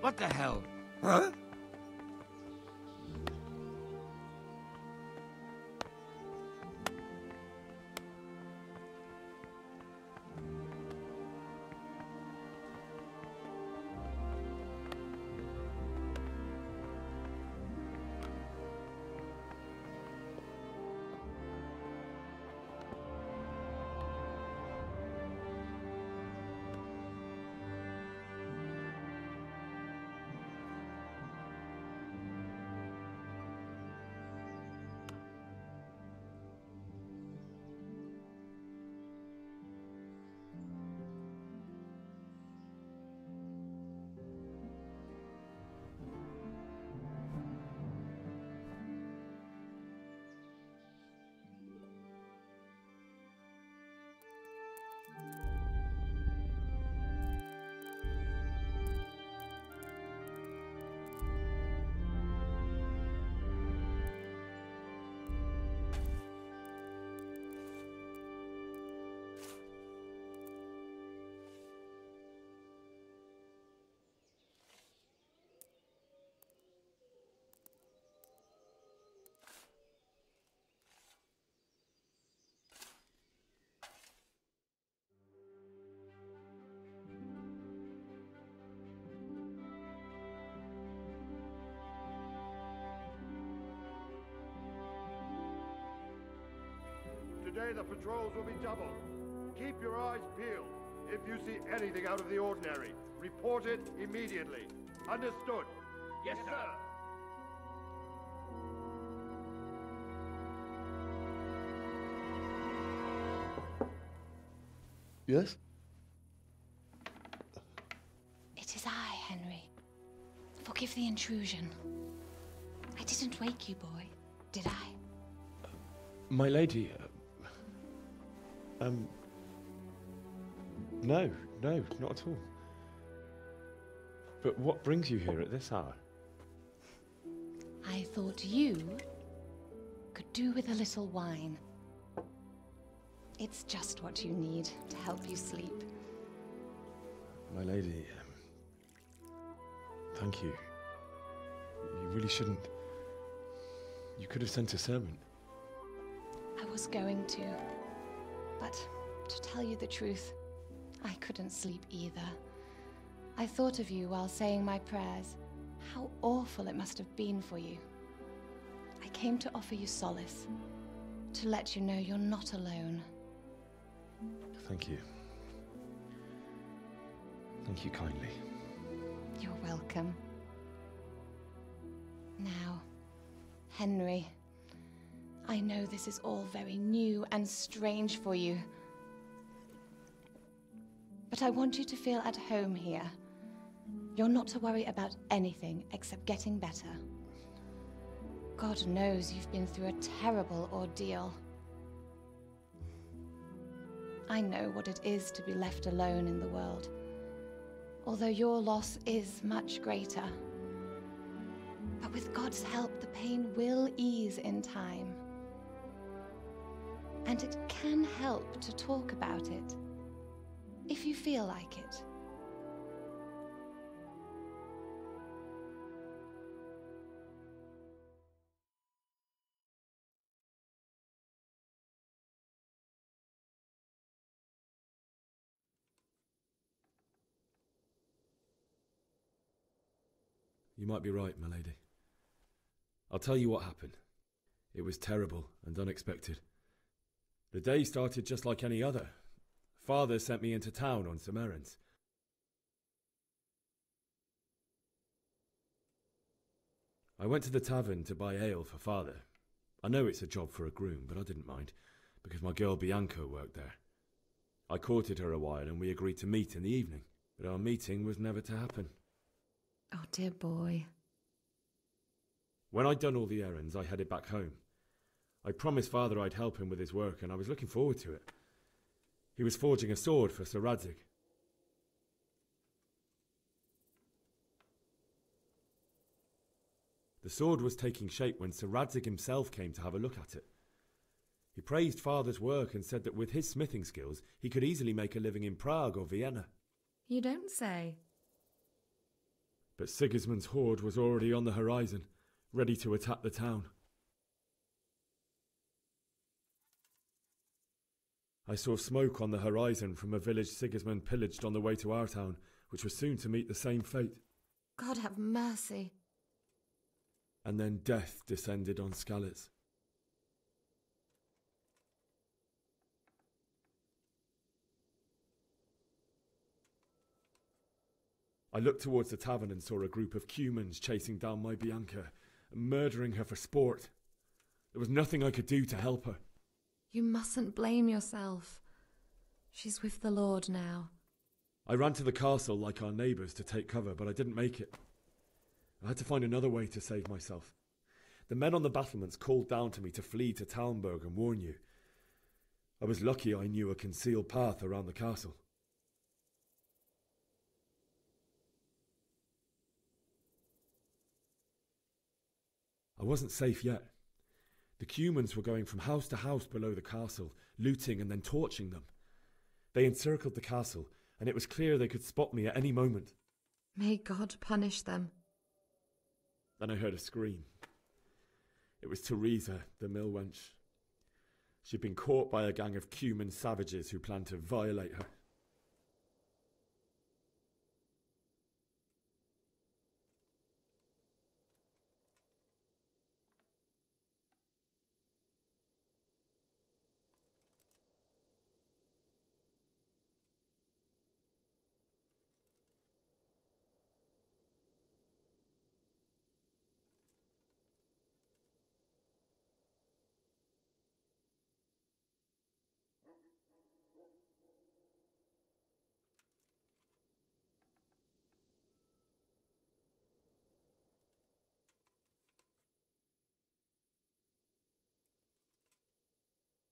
What the hell? Huh? Today the patrols will be doubled. Keep your eyes peeled. If you see anything out of the ordinary, report it immediately. Understood? Yes, sir. Yes? It is I, Henry. Forgive the intrusion. I didn't wake you, boy, did I? My lady, no, not at all. But what brings you here at this hour? I thought you could do with a little wine. It's just what you need to help you sleep. My lady, thank you. You really shouldn't. You could have sent a servant. I was going to, but to tell you the truth, I couldn't sleep either. I thought of you while saying my prayers. How awful it must have been for you. I came to offer you solace, to let you know you're not alone. Thank you. Thank you kindly. You're welcome. Now, Henry, I know this is all very new and strange for you, but I want you to feel at home here. You're not to worry about anything except getting better. God knows you've been through a terrible ordeal. I know what it is to be left alone in the world, although your loss is much greater. But with God's help, the pain will ease in time. And it can help to talk about it, if you feel like it. You might be right, my lady. I'll tell you what happened. It was terrible and unexpected. The day started just like any other. Father sent me into town on some errands. I went to the tavern to buy ale for Father. I know it's a job for a groom, but I didn't mind, because my girl Bianca worked there. I courted her a while and we agreed to meet in the evening, but our meeting was never to happen. Oh, dear boy. When I'd done all the errands, I headed back home. I promised Father I'd help him with his work, and I was looking forward to it. He was forging a sword for Sir Radzig. The sword was taking shape when Sir Radzig himself came to have a look at it. He praised Father's work and said that with his smithing skills, he could easily make a living in Prague or Vienna. You don't say. But Sigismund's horde was already on the horizon, ready to attack the town. I saw smoke on the horizon from a village Sigismund pillaged on the way to our town, which was soon to meet the same fate. God have mercy. And then death descended on Skalitz. I looked towards the tavern and saw a group of cumans chasing down my Bianca and murdering her for sport. There was nothing I could do to help her. You mustn't blame yourself. She's with the Lord now. I ran to the castle like our neighbours to take cover, but I didn't make it. I had to find another way to save myself. The men on the battlements called down to me to flee to Talmberg and warn you. I was lucky I knew a concealed path around the castle. I wasn't safe yet. The cumans were going from house to house below the castle, looting and then torching them. They encircled the castle, and it was clear they could spot me at any moment. May God punish them. Then I heard a scream. It was Teresa, the mill wench. She'd been caught by a gang of cuman savages who planned to violate her.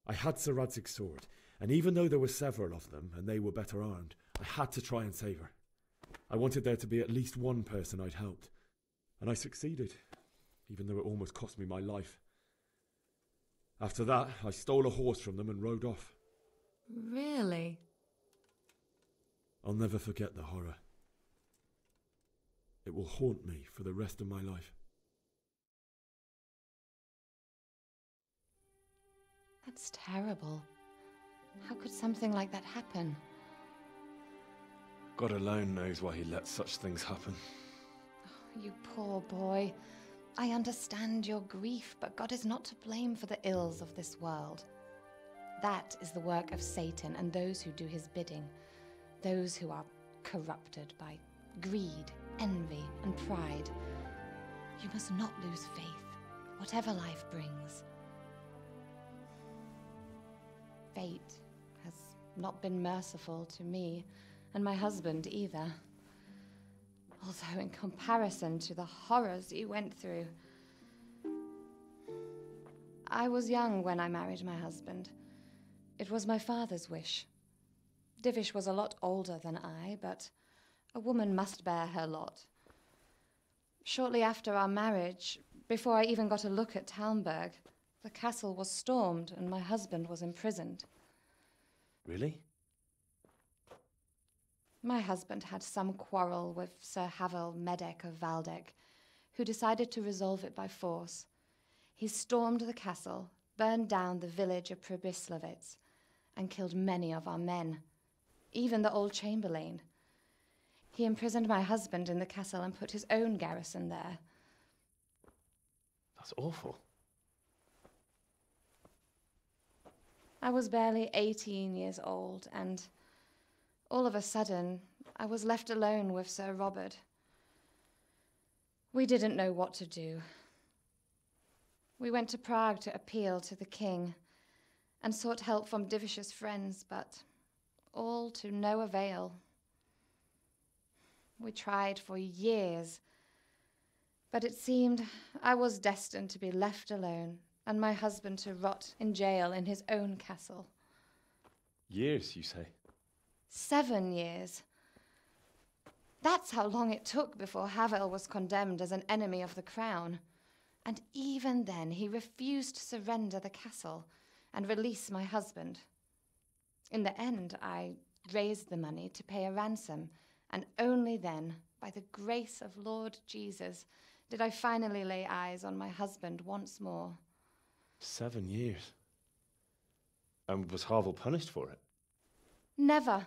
I had Sir Radzig's sword, and even though there were several of them, and they were better armed, I had to try and save her. I wanted there to be at least one person I'd helped, and I succeeded, even though it almost cost me my life. After that, I stole a horse from them and rode off. Really? I'll never forget the horror. It will haunt me for the rest of my life. That's terrible. How could something like that happen? God alone knows why he lets such things happen. Oh, you poor boy. I understand your grief, but God is not to blame for the ills of this world. That is the work of Satan and those who do his bidding. Those who are corrupted by greed, envy, and pride. You must not lose faith, whatever life brings. Fate has not been merciful to me, and my husband either. Although in comparison to the horrors you went through. I was young when I married my husband. It was my father's wish. Divish was a lot older than I, but a woman must bear her lot. Shortly after our marriage, before I even got a look at Talmberg, the castle was stormed and my husband was imprisoned. Really? My husband had some quarrel with Sir Havel Medek of Valdek, who decided to resolve it by force. He stormed the castle, burned down the village of Pribyslavitz, and killed many of our men, even the old chamberlain. He imprisoned my husband in the castle and put his own garrison there. That's awful. I was barely 18 years old, and all of a sudden, I was left alone with Sir Robert. We didn't know what to do. We went to Prague to appeal to the king and sought help from Divish's friends, but all to no avail. We tried for years, but it seemed I was destined to be left alone and my husband to rot in jail in his own castle. Years, you say? 7 years. That's how long it took before Havel was condemned as an enemy of the crown. And even then he refused to surrender the castle and release my husband. In the end, I raised the money to pay a ransom, and only then by the grace of Lord Jesus, did I finally lay eyes on my husband once more. 7 years. And was Harville punished for it? Never.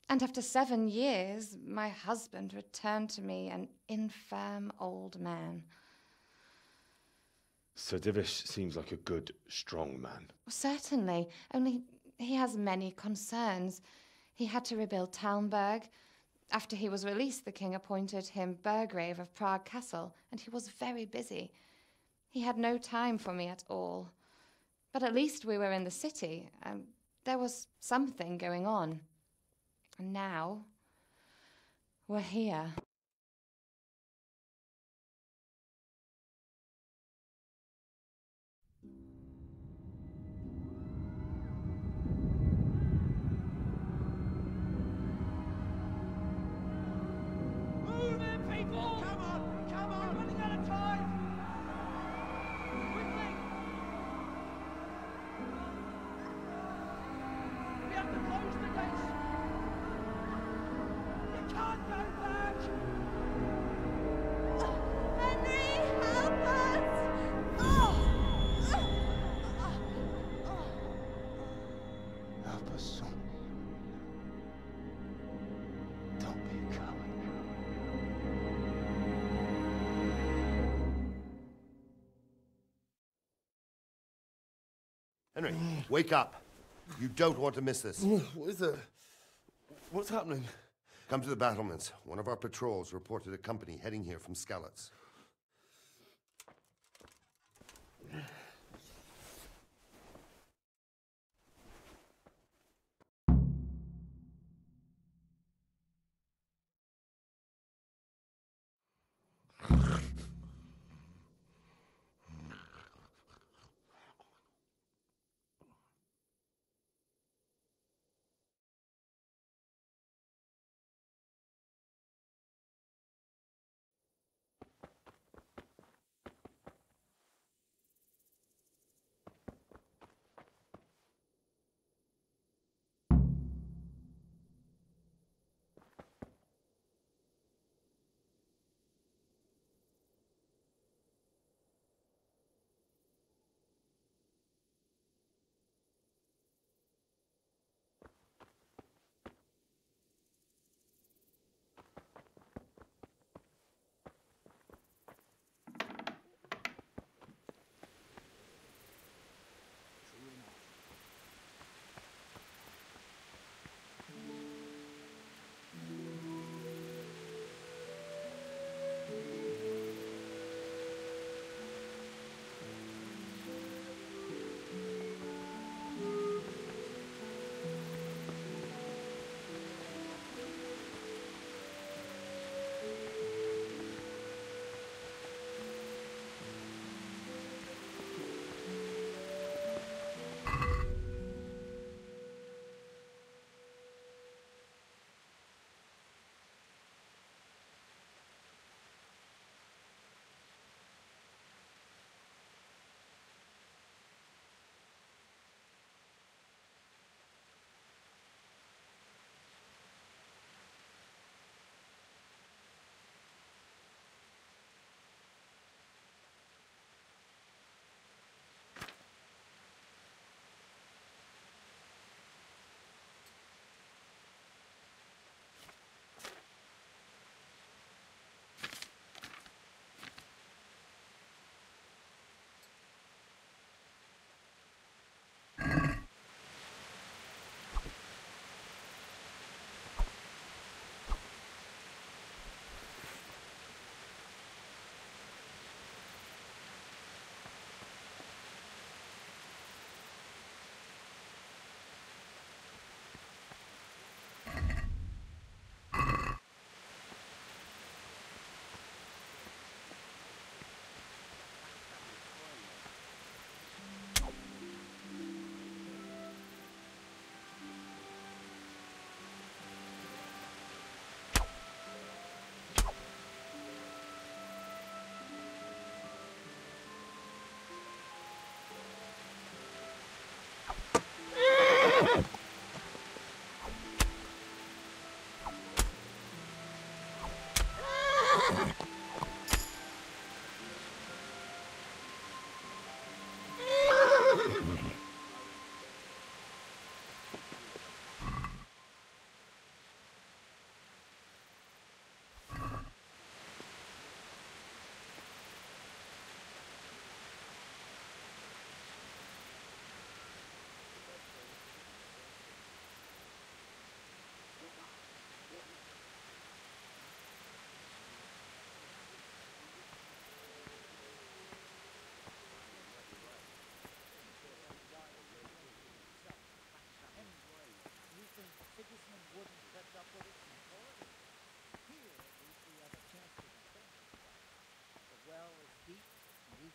And after 7 years, my husband returned to me an infirm old man. Sir Divish seems like a good, strong man. Certainly, only he has many concerns. He had to rebuild Talmberg. After he was released, the king appointed him Burgrave of Prague Castle, and he was very busy. He had no time for me at all. But at least we were in the city, and there was something going on. And now, we're here. Move it, people! Come on! Come on! We're running out of time! Quickly! We have to close the gates! You can't go back! Henry, help us! Help us, son. Don't be a coward. Henry, wake up. You don't want to miss this. What is it? What's happening? Come to the battlements. One of our patrols reported a company heading here from Skalitz.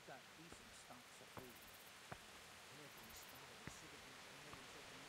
got decent stocks of food. Every spot of the citizens remains open.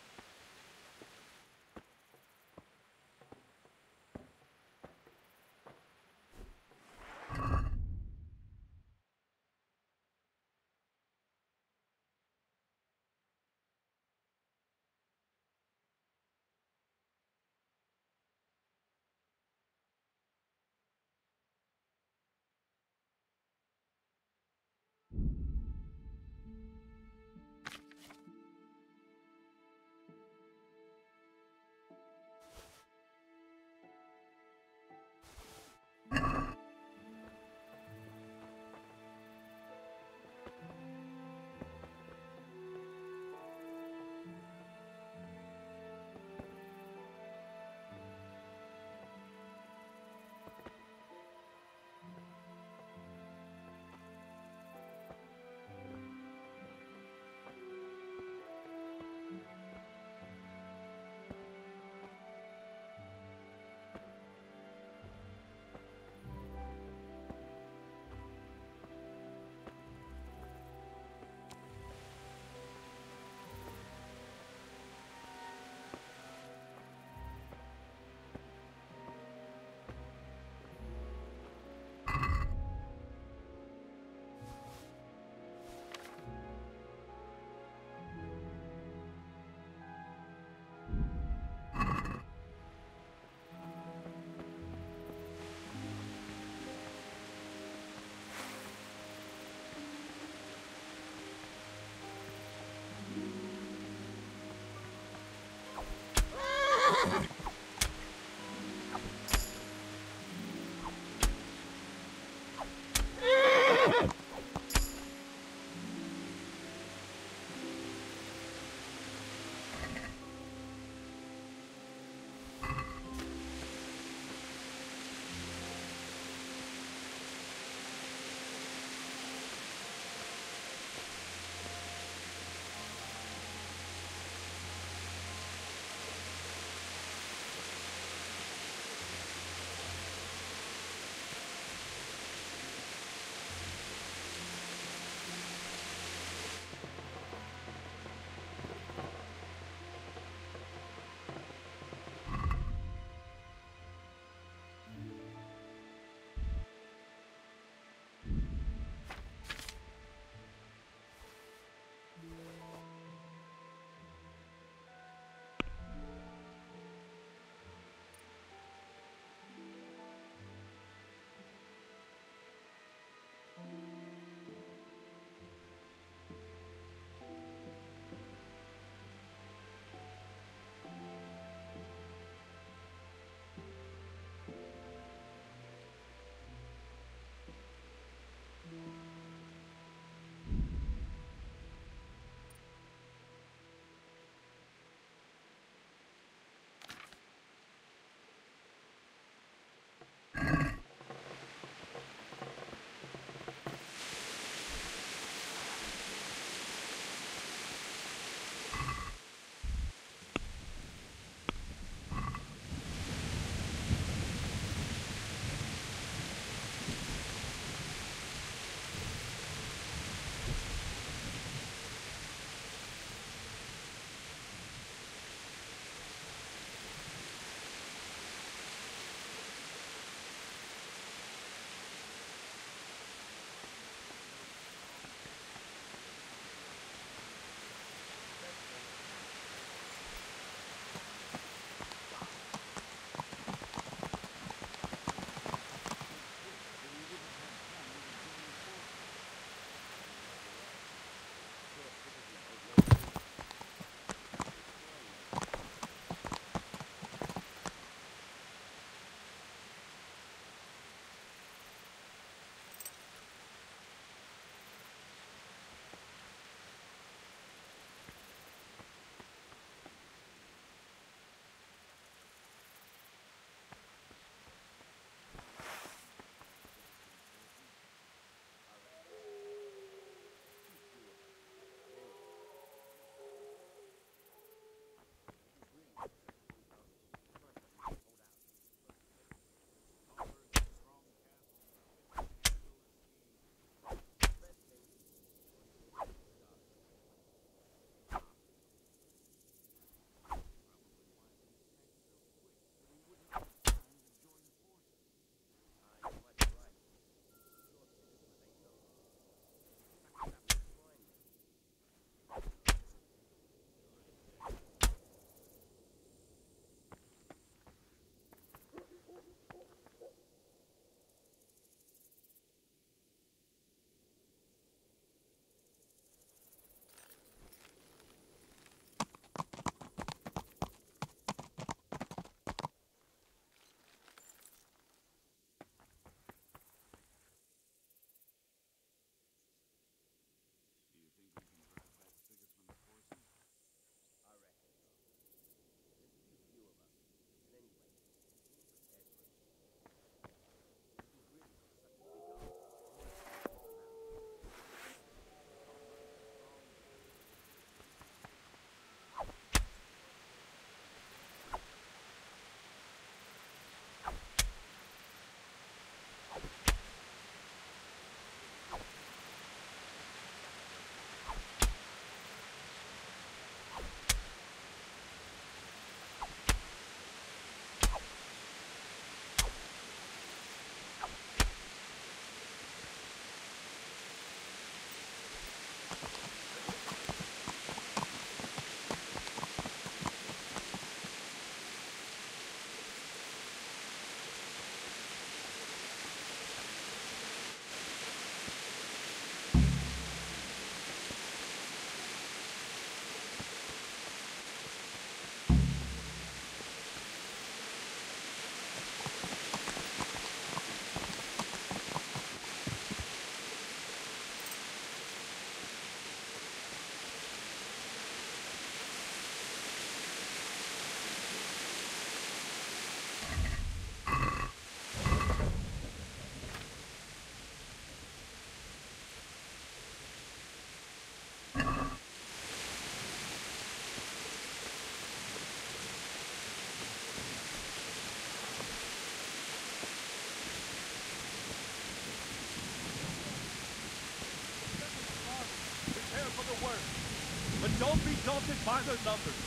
Don't be daunted by their numbers.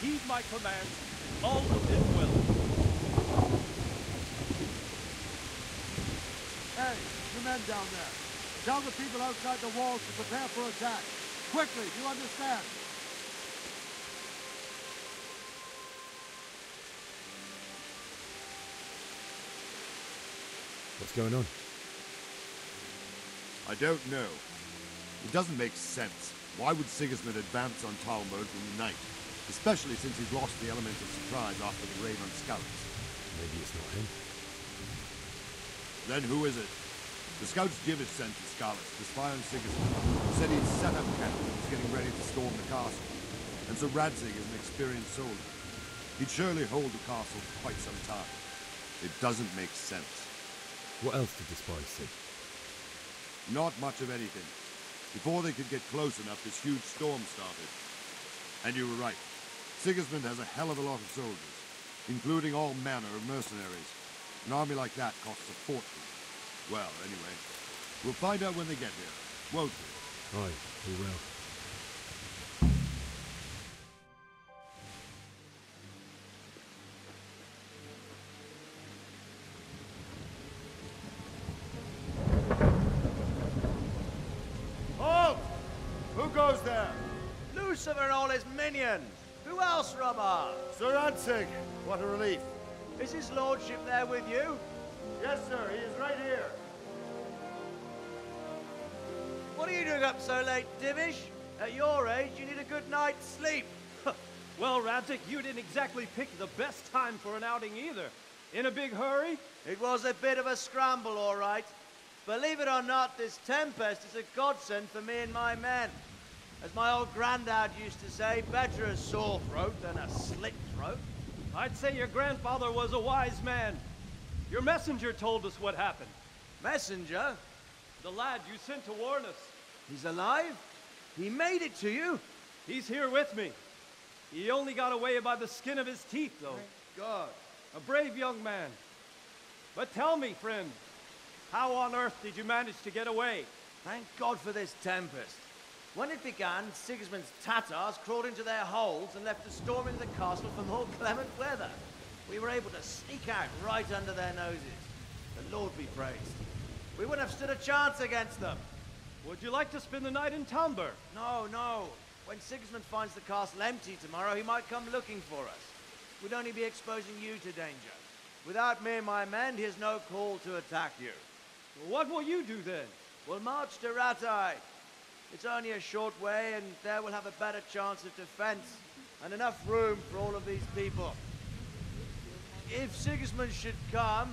Heed my commands. All will end well. Hey, you men down there. Tell the people outside the walls to prepare for attack. Quickly, do you understand? What's going on? I don't know. It doesn't make sense. Why would Sigismund advance on Talmberg in the night? Especially since he's lost the element of surprise after the raid on scouts. Maybe it's not him. Then who is it? The scouts Jivish sent to Scarlet to spy on Sigismund. He said he'd set up camp and was getting ready to storm the castle. And so Radzig is an experienced soldier. He'd surely hold the castle for quite some time. It doesn't make sense. What else did the spies see? Not much of anything. Before they could get close enough, this huge storm started. And you were right. Sigismund has a hell of a lot of soldiers, including all manner of mercenaries. An army like that costs a fortune. Well, anyway, we'll find out when they get here, won't we? Aye, we will. Halt! Who goes there? Lucifer and all his minions. Who else, Robber? Sir Ansig. What a relief. Is his lordship there with you? Yes, sir. He is right here. What are you doing up so late, Divish? At your age, you need a good night's sleep. Well, Radzig, you didn't exactly pick the best time for an outing either. In a big hurry? It was a bit of a scramble, all right. Believe it or not, this tempest is a godsend for me and my men. As my old granddad used to say, better a sore throat than a slit throat. I'd say your grandfather was a wise man. Your messenger told us what happened. Messenger? The lad you sent to warn us. He's alive? He made it to you? He's here with me. He only got away by the skin of his teeth, though. Thank God. A brave young man. But tell me, friend, how on earth did you manage to get away? Thank God for this tempest. When it began, Sigismund's Tatars crawled into their holes and left a storm into the castle for more clement weather. We were able to sneak out right under their noses. The Lord be praised. We wouldn't have stood a chance against them. Would you like to spend the night in Talmberg? No, no. When Sigismund finds the castle empty tomorrow, he might come looking for us. We'd only be exposing you to danger. Without me and my men, he has no call to attack you. What will you do then? We'll march to Ratai. It's only a short way, and there we'll have a better chance of defense and enough room for all of these people. If Sigismund should come,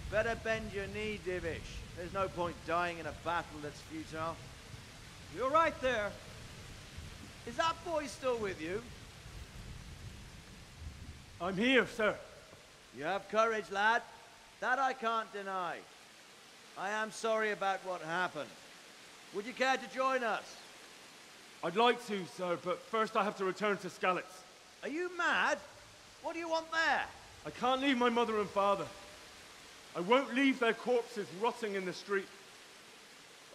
better bend your knee, Divish. There's no point dying in a battle that's futile. You're right there. Is that boy still with you? I'm here, sir. You have courage, lad. That I can't deny. I am sorry about what happened. Would you care to join us? I'd like to, sir, but first I have to return to Skalitz. Are you mad? What do you want there? I can't leave my mother and father. I won't leave their corpses rotting in the street.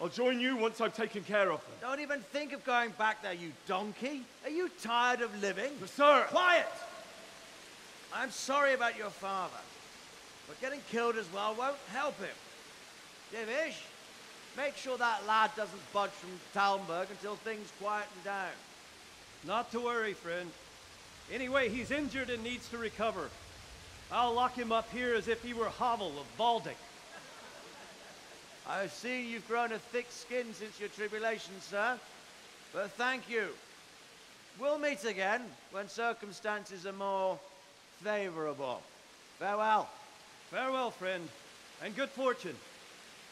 I'll join you once I've taken care of them. Don't even think of going back there, you donkey. Are you tired of living? But sir! Quiet! I'm sorry about your father, but getting killed as well won't help him. Divish, make sure that lad doesn't budge from Talmberg until things quieten down. Not to worry, friend. Anyway, he's injured and needs to recover. I'll lock him up here as if he were Havel of Baldic. I've seen you've grown a thick skin since your tribulation, sir. But thank you. We'll meet again when circumstances are more favorable. Farewell. Farewell, friend, and good fortune.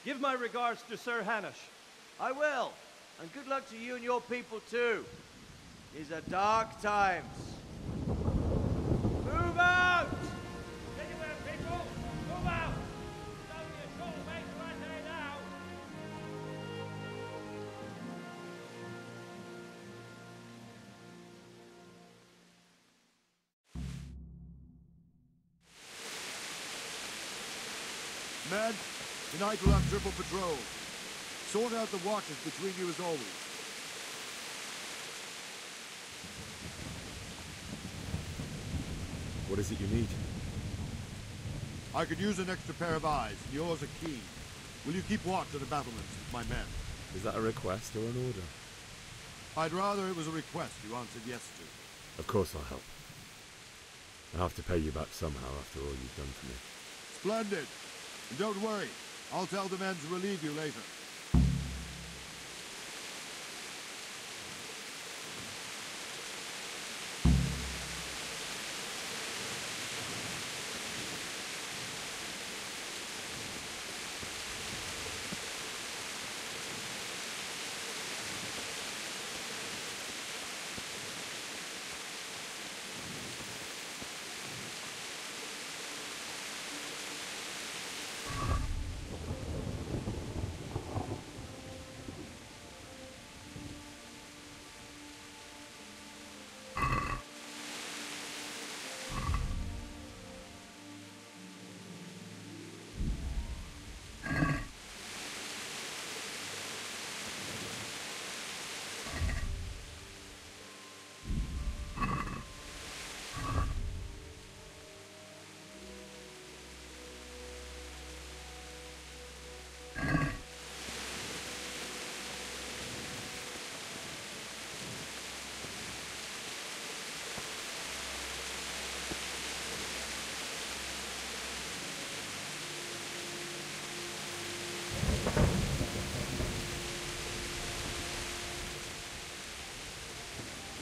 Give my regards to Sir Hanush. I will. And good luck to you and your people, too. These are dark times. Move out! Anywhere, people! Move out! It's only a short way to Ratai now! Men, tonight we'll have triple patrol. Sort out the watches between you as always. What is it you need? I could use an extra pair of eyes, and yours are keen. Will you keep watch of the battlements with my men? Is that a request or an order? I'd rather it was a request you answered yes to. Of course I'll help. I'll have to pay you back somehow after all you've done for me. Splendid. And don't worry, I'll tell the men to relieve you later.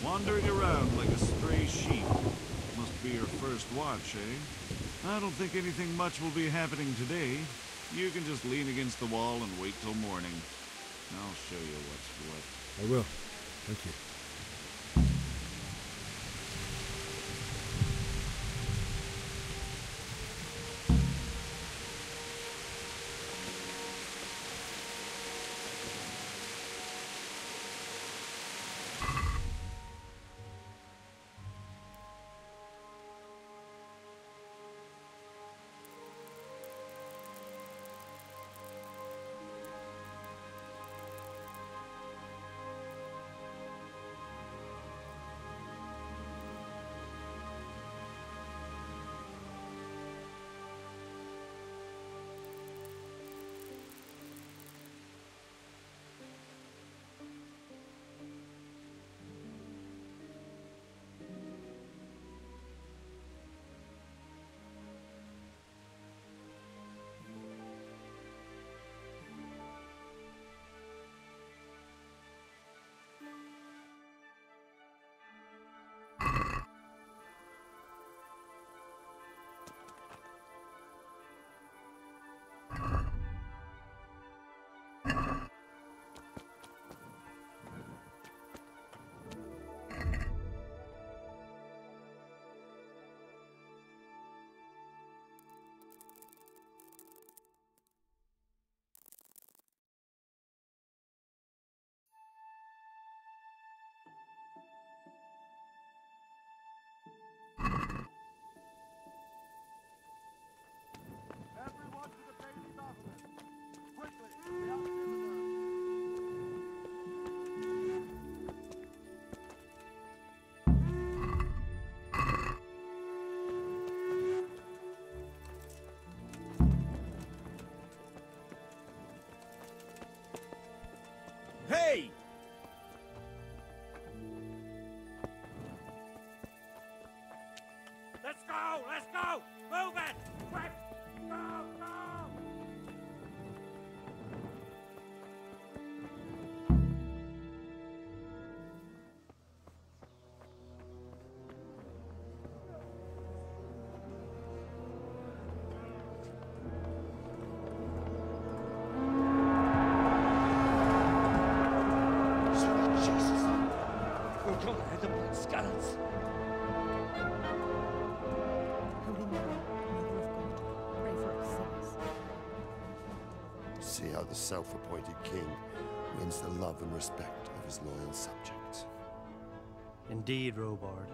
Wandering around like a stray sheep. Must be your first watch, eh? I don't think anything much will be happening today. You can just lean against the wall and wait till morning. I'll show you what's what. I will. Thank you. Hey! Let's go! Let's go! Move it! Quick! Go! Go! See how the self-appointed king wins the love and respect of his loyal subjects. Indeed, Robard.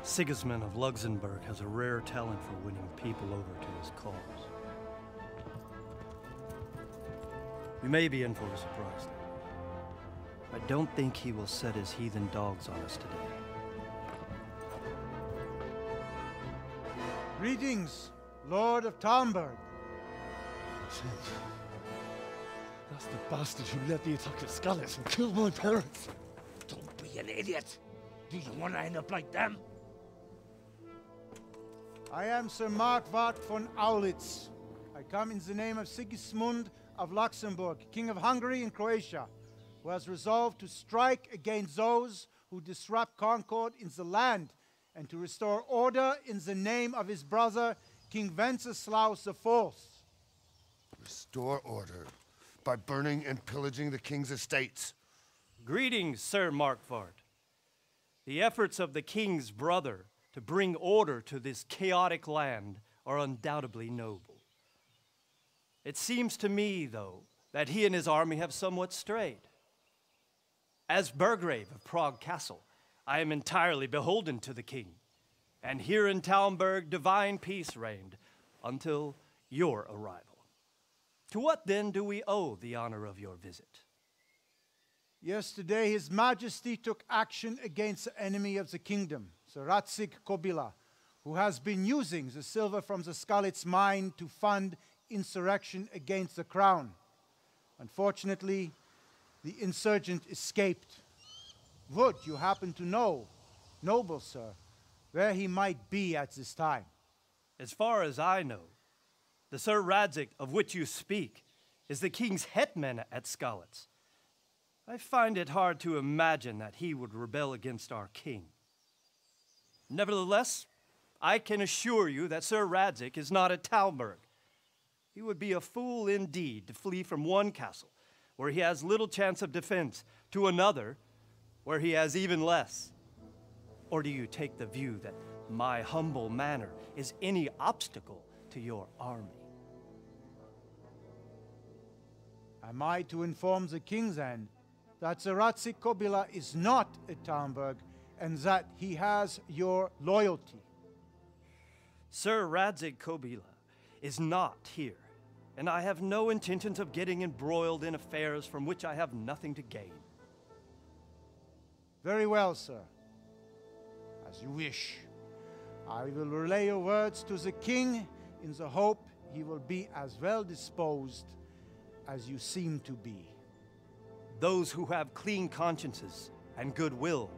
Sigismund of Luxembourg has a rare talent for winning people over to his cause. You may be in for a surprise, though. I don't think he will set his heathen dogs on us today. Greetings, Lord of Talmberg. That's the bastard who led the attack at Scallis and killed my parents. Don't be an idiot. Do you want to end up like them? I am Sir Markwart von Aulitz. I come in the name of Sigismund of Luxembourg, King of Hungary and Croatia, who has resolved to strike against those who disrupt concord in the land and to restore order in the name of his brother, King Wenceslaus IV. Restore order by burning and pillaging the king's estates. Greetings, Sir Markwart. The efforts of the king's brother to bring order to this chaotic land are undoubtedly noble. It seems to me, though, that he and his army have somewhat strayed. As Burgrave of Prague Castle, I am entirely beholden to the king, and here in Talmberg divine peace reigned until your arrival. To what then do we owe the honor of your visit? Yesterday, His Majesty took action against the enemy of the kingdom, Sir Radzig Kobyla, who has been using the silver from the Skalitz mine to fund insurrection against the crown. Unfortunately, the insurgent escaped. Would you happen to know, noble sir, where he might be at this time? As far as I know, the Sir Radzig of which you speak is the king's hetman at Skalitz. I find it hard to imagine that he would rebel against our king. Nevertheless, I can assure you that Sir Radzig is not at Talmberg. He would be a fool indeed to flee from one castle where he has little chance of defense to another where he has even less. Or do you take the view that my humble manner is any obstacle to your army? Am I to inform the king then that Sir Radzig Kobyla is not at Talmberg and that he has your loyalty? Sir Radzig Kobyla is not here, and I have no intentions of getting embroiled in affairs from which I have nothing to gain. Very well, sir. As you wish. I will relay your words to the king in the hope he will be as well disposed as you seem to be. Those who have clean consciences and goodwill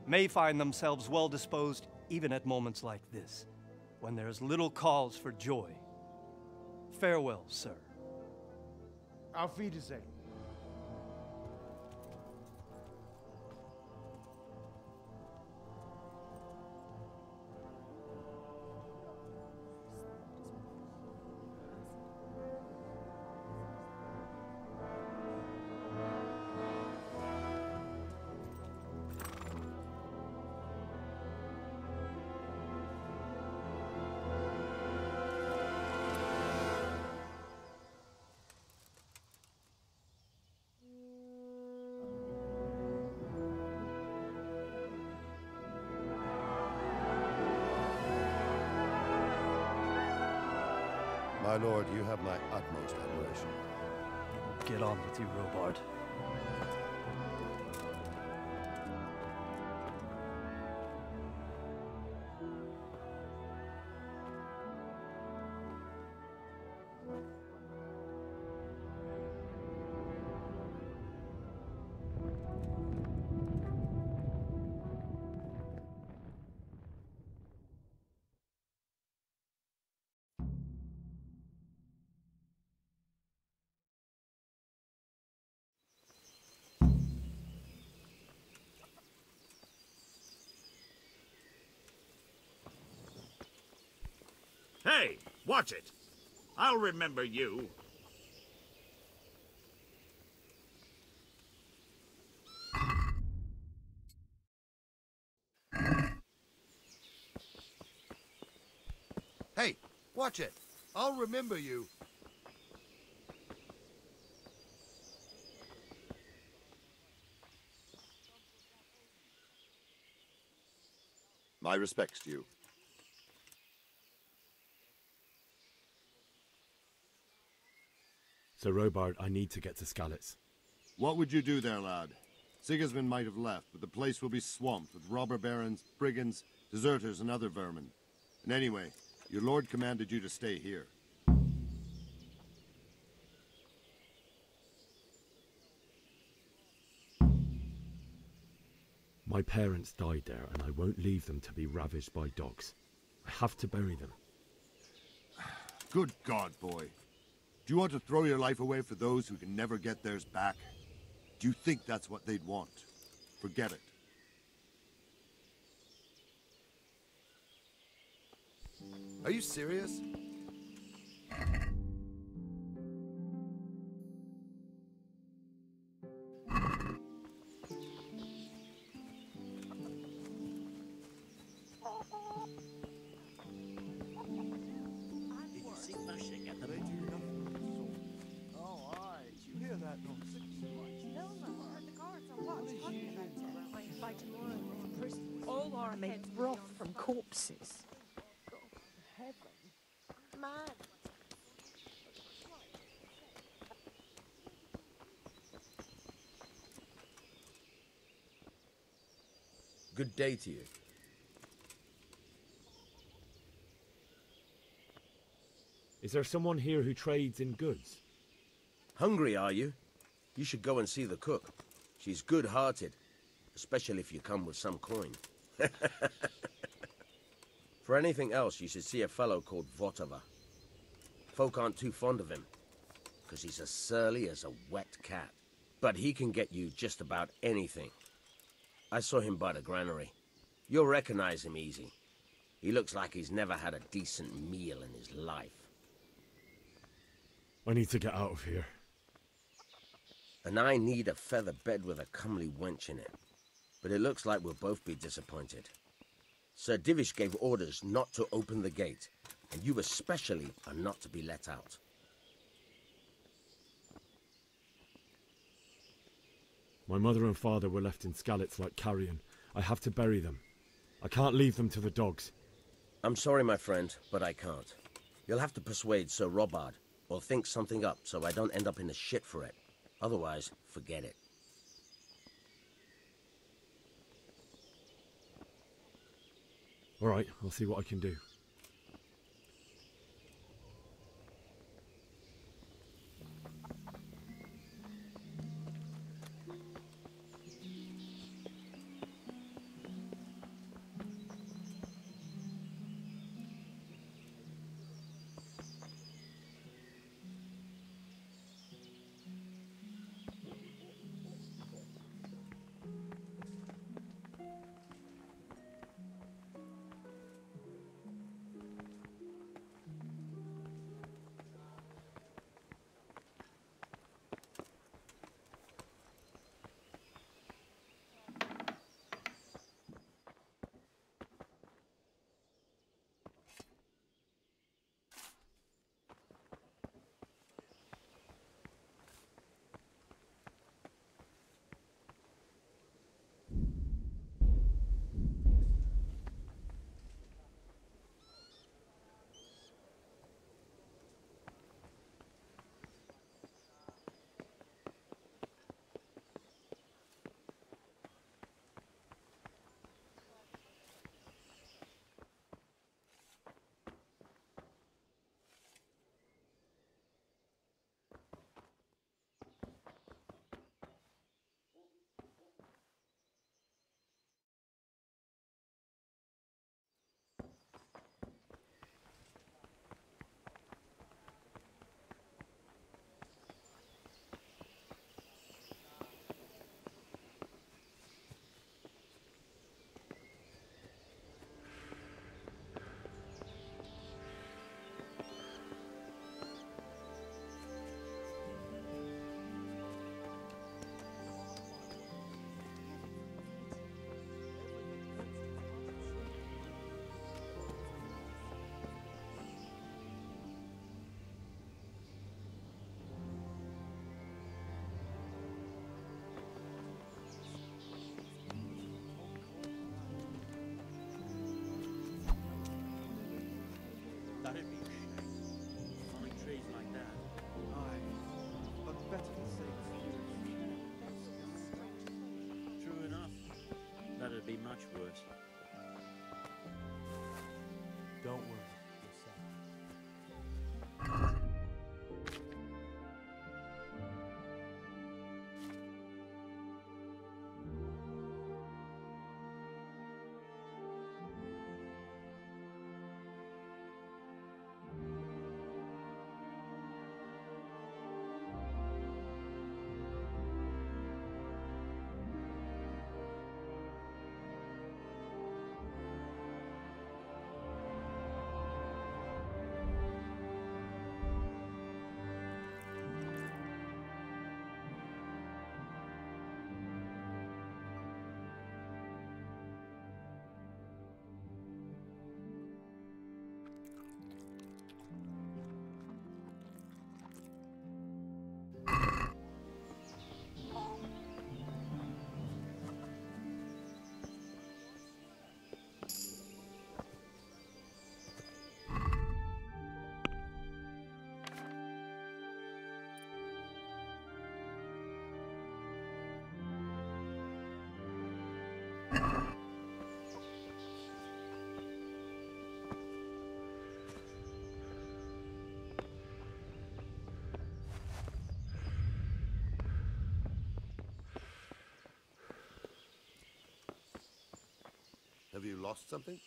may find themselves well disposed even at moments like this, when there is little cause for joy. Farewell, sir. Auf Wiedersehen. My lord, you have my utmost admiration. Get on with you, Robard. Hey, watch it. I'll remember you. Hey, watch it. I'll remember you. My respects to you. Sir Robard, I need to get to Skalitz. What would you do there, lad? Sigismund might have left, but the place will be swamped with robber barons, brigands, deserters, and other vermin. And anyway, Your lord commanded you to stay here. My parents died there, and I won't leave them to be ravaged by dogs. I have to bury them. Good God, boy. Do you want to throw your life away for those who can never get theirs back? Do you think that's what they'd want? Forget it. Are you serious? All are made broth from corpses. Heaven. Man. Good day to you. Is there someone here who trades in goods? Hungry, are you? You should go and see the cook. She's good-hearted, especially if you come with some coin. For anything else, you should see a fellow called Votava. Folk aren't too fond of him, because he's as surly as a wet cat. But he can get you just about anything. I saw him by the granary. You'll recognize him easy. He looks like he's never had a decent meal in his life. I need to get out of here. And I need a feather bed with a comely wench in it. But it looks like we'll both be disappointed. Sir Divish gave orders not to open the gate, and you especially are not to be let out. My mother and father were left in Skalitz like carrion. I have to bury them. I can't leave them to the dogs. I'm sorry, my friend, but I can't. You'll have to persuade Sir Robard, or think something up so I don't end up in the shit for it. Otherwise, forget it. All right, I'll see what I can do. That'd be a shame. Fine trees like that. Aye, but better than safe. True enough. That'd be much worse. Don't worry, you're safe. you lost something?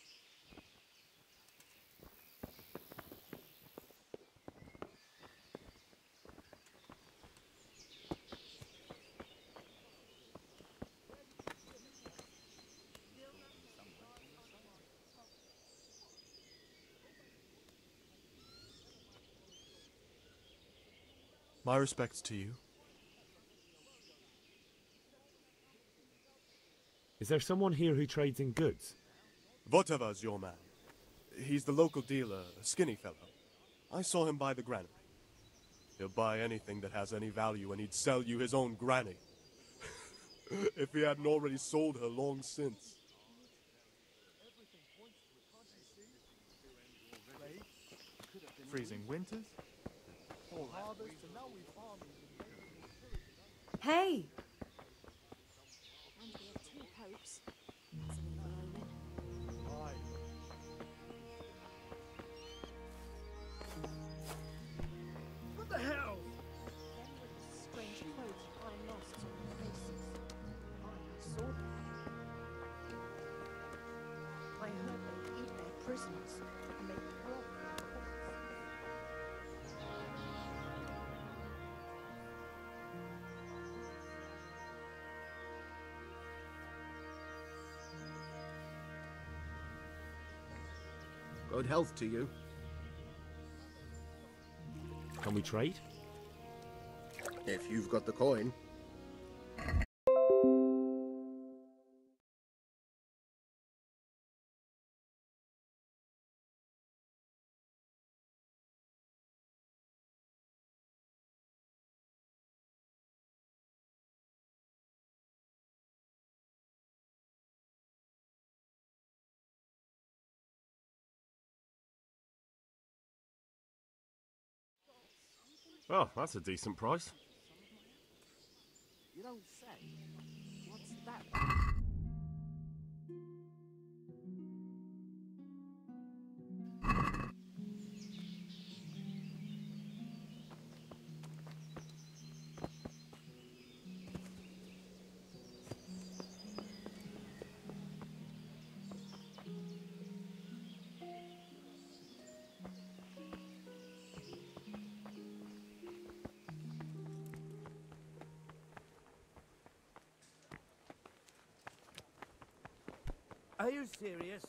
My respects to you. Is there someone here who trades in goods? Votava's your man. He's the local dealer, a skinny fellow. I saw him by the granary. He'll buy anything that has any value, and he'd sell you his own granny. If he hadn't already sold her long since. Freezing winters? Hey! And we have 2 popes. That's an evil omen. What the hell? Then with the strange clothes lying lost on their faces, I saw them. I heard they eat their prisoners and make broth of corpses. Good health to you. Can we trade? If you've got the coin. Oh, that's a decent price. You don't say. What's that? Are you serious?